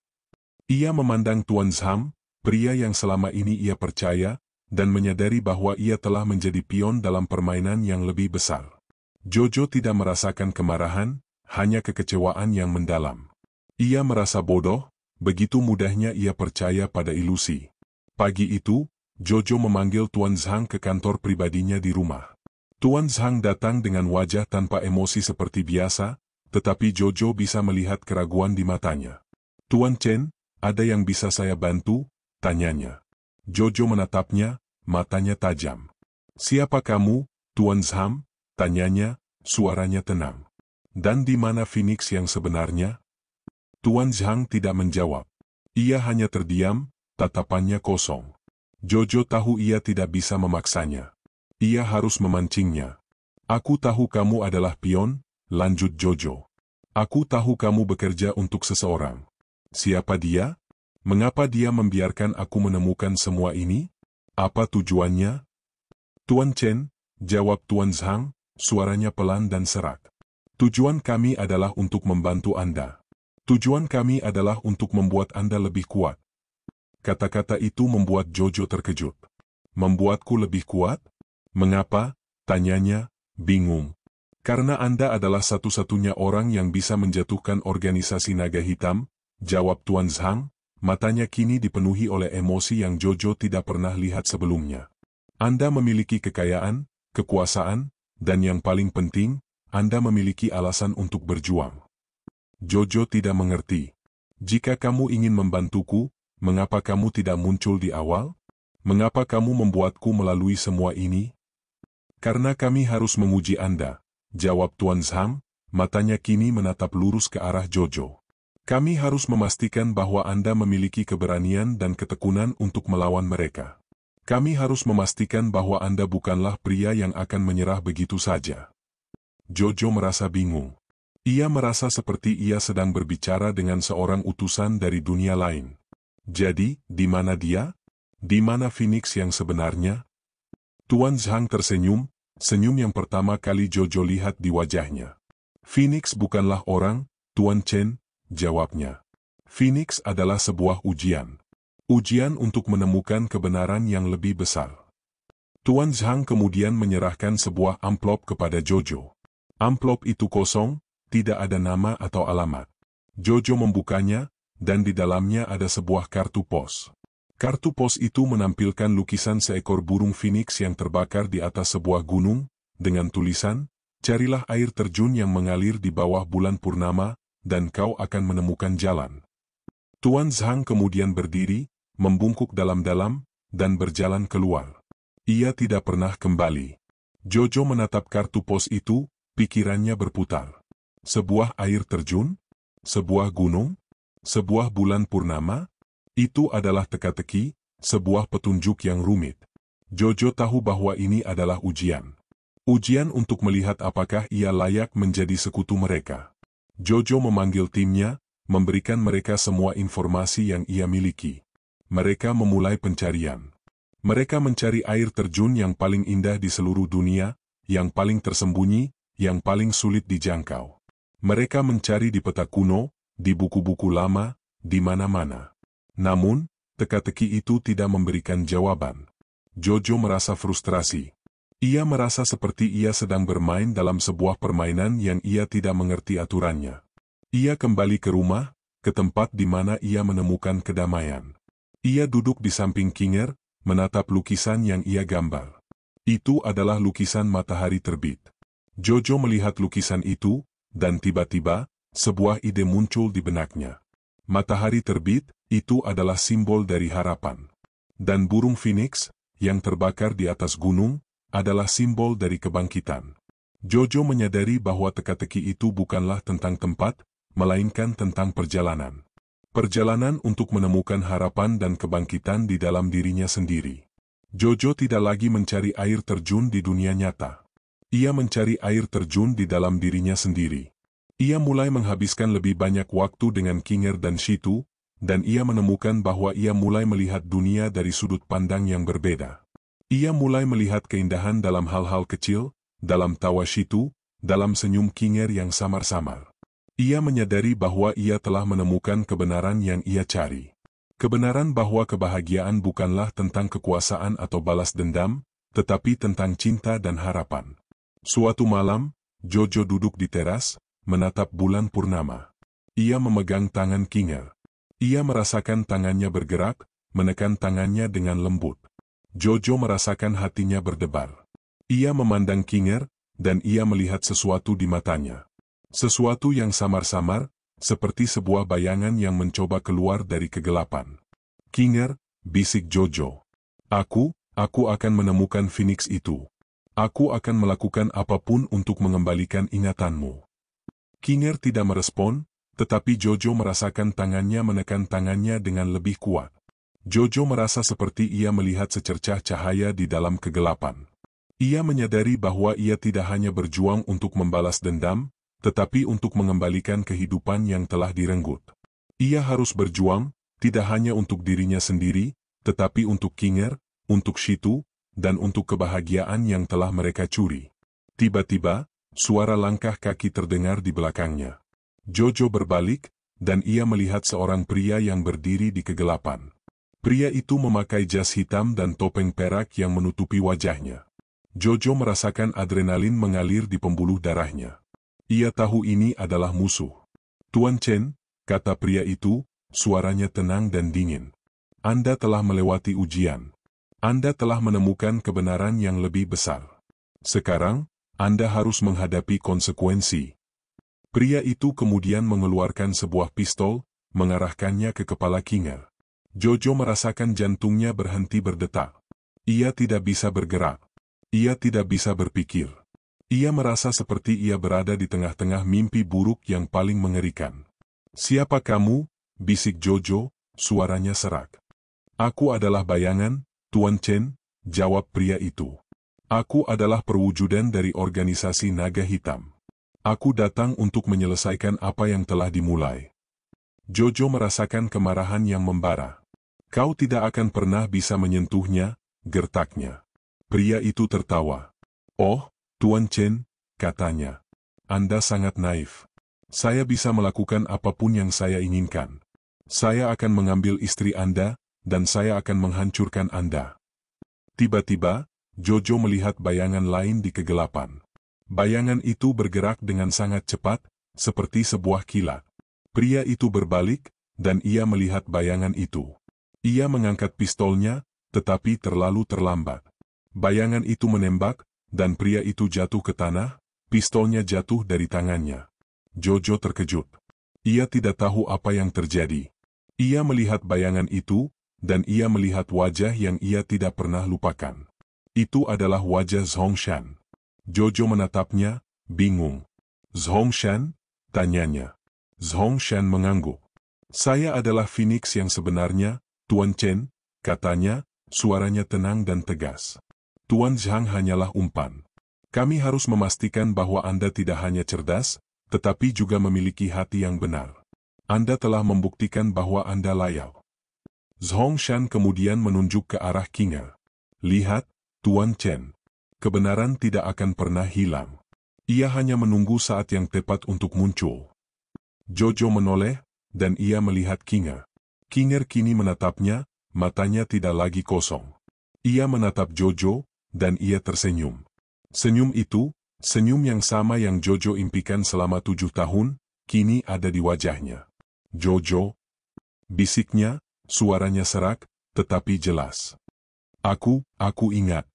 Ia memandang Tuan Zhang, pria yang selama ini ia percaya, dan menyadari bahwa ia telah menjadi pion dalam permainan yang lebih besar. Jojo tidak merasakan kemarahan, hanya kekecewaan yang mendalam. Ia merasa bodoh, begitu mudahnya ia percaya pada ilusi. Pagi itu, Jojo memanggil Tuan Zhang ke kantor pribadinya di rumah. Tuan Zhang datang dengan wajah tanpa emosi seperti biasa, tetapi Jojo bisa melihat keraguan di matanya. "Tuan Chen, ada yang bisa saya bantu?" tanyanya. Jojo menatapnya, matanya tajam. "Siapa kamu, Tuan Zhang?" tanyanya, suaranya tenang. "Dan di mana Phoenix yang sebenarnya?" Tuan Zhang tidak menjawab. Ia hanya terdiam, tatapannya kosong. Jojo tahu ia tidak bisa memaksanya. Ia harus memancingnya. "Aku tahu kamu adalah pion," lanjut Jojo. "Aku tahu kamu bekerja untuk seseorang. Siapa dia? Mengapa dia membiarkan aku menemukan semua ini?" Apa tujuannya? Tuan Chen, jawab Tuan Zhang, suaranya pelan dan serak. Tujuan kami adalah untuk membantu Anda. Tujuan kami adalah untuk membuat Anda lebih kuat. Kata-kata itu membuat Jojo terkejut. Membuatku lebih kuat? Mengapa? Tanyanya, bingung. Karena Anda adalah satu-satunya orang yang bisa menjatuhkan organisasi naga hitam, jawab Tuan Zhang, matanya kini dipenuhi oleh emosi yang Jojo tidak pernah lihat sebelumnya. Anda memiliki kekayaan, kekuasaan, dan yang paling penting, Anda memiliki alasan untuk berjuang. Jojo tidak mengerti. Jika kamu ingin membantuku, mengapa kamu tidak muncul di awal? Mengapa kamu membuatku melalui semua ini? Karena kami harus menguji Anda, jawab Tuan Zhang, matanya kini menatap lurus ke arah Jojo. Kami harus memastikan bahwa Anda memiliki keberanian dan ketekunan untuk melawan mereka. Kami harus memastikan bahwa Anda bukanlah pria yang akan menyerah begitu saja. Jojo merasa bingung. Ia merasa seperti ia sedang berbicara dengan seorang utusan dari dunia lain. Jadi, di mana dia? Di mana Phoenix yang sebenarnya? Tuan Zhang tersenyum, senyum yang pertama kali Jojo lihat di wajahnya. Phoenix bukanlah orang, Tuan Chen, jawabnya. Phoenix adalah sebuah ujian. Ujian untuk menemukan kebenaran yang lebih besar. Tuan Zhang kemudian menyerahkan sebuah amplop kepada Jojo. Amplop itu kosong, tidak ada nama atau alamat. Jojo membukanya, dan di dalamnya ada sebuah kartu pos. Kartu pos itu menampilkan lukisan seekor burung phoenix yang terbakar di atas sebuah gunung, dengan tulisan, "Carilah air terjun yang mengalir di bawah bulan purnama, dan kau akan menemukan jalan." Tuan Zhang kemudian berdiri, membungkuk dalam-dalam, dan berjalan keluar. Ia tidak pernah kembali. Jojo menatap kartu pos itu, pikirannya berputar. Sebuah air terjun? Sebuah gunung? Sebuah bulan purnama? Itu adalah teka-teki, sebuah petunjuk yang rumit. Jojo tahu bahwa ini adalah ujian. Ujian untuk melihat apakah ia layak menjadi sekutu mereka. Jojo memanggil timnya, memberikan mereka semua informasi yang ia miliki. Mereka memulai pencarian. Mereka mencari air terjun yang paling indah di seluruh dunia, yang paling tersembunyi, yang paling sulit dijangkau. Mereka mencari di peta kuno, di buku-buku lama, di mana-mana. Namun, teka-teki itu tidak memberikan jawaban. Jojo merasa frustrasi. Ia merasa seperti ia sedang bermain dalam sebuah permainan yang ia tidak mengerti aturannya. Ia kembali ke rumah, ke tempat di mana ia menemukan kedamaian. Ia duduk di samping Kinger, menatap lukisan yang ia gambar. Itu adalah lukisan matahari terbit. Jojo melihat lukisan itu, dan tiba-tiba, sebuah ide muncul di benaknya. Matahari terbit, itu adalah simbol dari harapan. Dan burung phoenix, yang terbakar di atas gunung, adalah simbol dari kebangkitan. Jojo menyadari bahwa teka-teki itu bukanlah tentang tempat, melainkan tentang perjalanan. Perjalanan untuk menemukan harapan dan kebangkitan di dalam dirinya sendiri. Jojo tidak lagi mencari air terjun di dunia nyata. Ia mencari air terjun di dalam dirinya sendiri. Ia mulai menghabiskan lebih banyak waktu dengan Kinger dan Shitu, dan ia menemukan bahwa ia mulai melihat dunia dari sudut pandang yang berbeda. Ia mulai melihat keindahan dalam hal-hal kecil, dalam tawa Shitu, dalam senyum Kinger yang samar-samar. Ia menyadari bahwa ia telah menemukan kebenaran yang ia cari. Kebenaran bahwa kebahagiaan bukanlah tentang kekuasaan atau balas dendam, tetapi tentang cinta dan harapan. Suatu malam, Jojo duduk di teras, menatap bulan purnama. Ia memegang tangan Kinger. Ia merasakan tangannya bergerak, menekan tangannya dengan lembut. Jojo merasakan hatinya berdebar. Ia memandang Kinger, dan ia melihat sesuatu di matanya. Sesuatu yang samar-samar, seperti sebuah bayangan yang mencoba keluar dari kegelapan. "Kinger," bisik Jojo. Aku akan menemukan Phoenix itu. Aku akan melakukan apapun untuk mengembalikan ingatanmu." Kinger tidak merespon, tetapi Jojo merasakan tangannya menekan tangannya dengan lebih kuat. Jojo merasa seperti ia melihat secercah cahaya di dalam kegelapan. Ia menyadari bahwa ia tidak hanya berjuang untuk membalas dendam, tetapi untuk mengembalikan kehidupan yang telah direnggut. Ia harus berjuang, tidak hanya untuk dirinya sendiri, tetapi untuk Kinger, untuk Shitu, dan untuk kebahagiaan yang telah mereka curi. Tiba-tiba, suara langkah kaki terdengar di belakangnya. Jojo berbalik, dan ia melihat seorang pria yang berdiri di kegelapan. Pria itu memakai jas hitam dan topeng perak yang menutupi wajahnya. Jojo merasakan adrenalin mengalir di pembuluh darahnya. Ia tahu ini adalah musuh. Tuan Chen, kata pria itu, suaranya tenang dan dingin. Anda telah melewati ujian. Anda telah menemukan kebenaran yang lebih besar. Sekarang, Anda harus menghadapi konsekuensi. Pria itu kemudian mengeluarkan sebuah pistol, mengarahkannya ke kepala Kinger. Jojo merasakan jantungnya berhenti berdetak. Ia tidak bisa bergerak. Ia tidak bisa berpikir. Ia merasa seperti ia berada di tengah-tengah mimpi buruk yang paling mengerikan. Siapa kamu? Bisik Jojo, suaranya serak. Aku adalah bayangan, Tuan Chen, jawab pria itu. Aku adalah perwujudan dari organisasi Naga Hitam. Aku datang untuk menyelesaikan apa yang telah dimulai. Jojo merasakan kemarahan yang membara. Kau tidak akan pernah bisa menyentuhnya, gertaknya. Pria itu tertawa. Oh, Tuan Chen, katanya. Anda sangat naif. Saya bisa melakukan apapun yang saya inginkan. Saya akan mengambil istri Anda, dan saya akan menghancurkan Anda. Tiba-tiba, Jojo melihat bayangan lain di kegelapan. Bayangan itu bergerak dengan sangat cepat, seperti sebuah kilat. Pria itu berbalik, dan ia melihat bayangan itu. Ia mengangkat pistolnya, tetapi terlalu terlambat. Bayangan itu menembak, dan pria itu jatuh ke tanah, pistolnya jatuh dari tangannya. Jojo terkejut. Ia tidak tahu apa yang terjadi. Ia melihat bayangan itu, dan ia melihat wajah yang ia tidak pernah lupakan. Itu adalah wajah Zhongshan. Jojo menatapnya, bingung. Zhongshan? Tanyanya. Zhongshan mengangguk. Saya adalah Phoenix yang sebenarnya, Tuan Chen, katanya, suaranya tenang dan tegas. Tuan Zhang hanyalah umpan. Kami harus memastikan bahwa Anda tidak hanya cerdas, tetapi juga memiliki hati yang benar. Anda telah membuktikan bahwa Anda layak. Zhongshan kemudian menunjuk ke arah Kinger. Lihat, Tuan Chen. Kebenaran tidak akan pernah hilang. Ia hanya menunggu saat yang tepat untuk muncul. Jojo menoleh, dan ia melihat Kinger. Kinger kini menatapnya, matanya tidak lagi kosong. Ia menatap Jojo, dan ia tersenyum. Senyum itu, senyum yang sama yang Jojo impikan selama 7 tahun, kini ada di wajahnya. Jojo, bisiknya, suaranya serak, tetapi jelas. Aku ingat.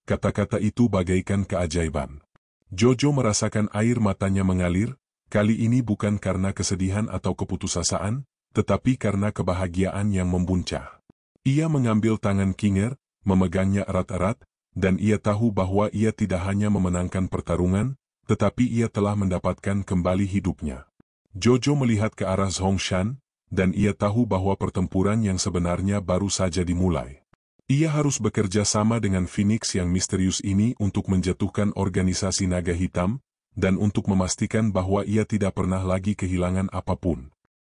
Kata-kata itu bagaikan keajaiban. Jojo merasakan air matanya mengalir, kali ini bukan karena kesedihan atau keputusasaan, tetapi karena kebahagiaan yang membuncah. Ia mengambil tangan Kinger, memegangnya erat-erat, dan ia tahu bahwa ia tidak hanya memenangkan pertarungan, tetapi ia telah mendapatkan kembali hidupnya. Jojo melihat ke arah Zhongshan, dan ia tahu bahwa pertempuran yang sebenarnya baru saja dimulai. Ia harus bekerja sama dengan Phoenix yang misterius ini untuk menjatuhkan organisasi Naga Hitam, dan untuk memastikan bahwa ia tidak pernah lagi kehilangan apapun.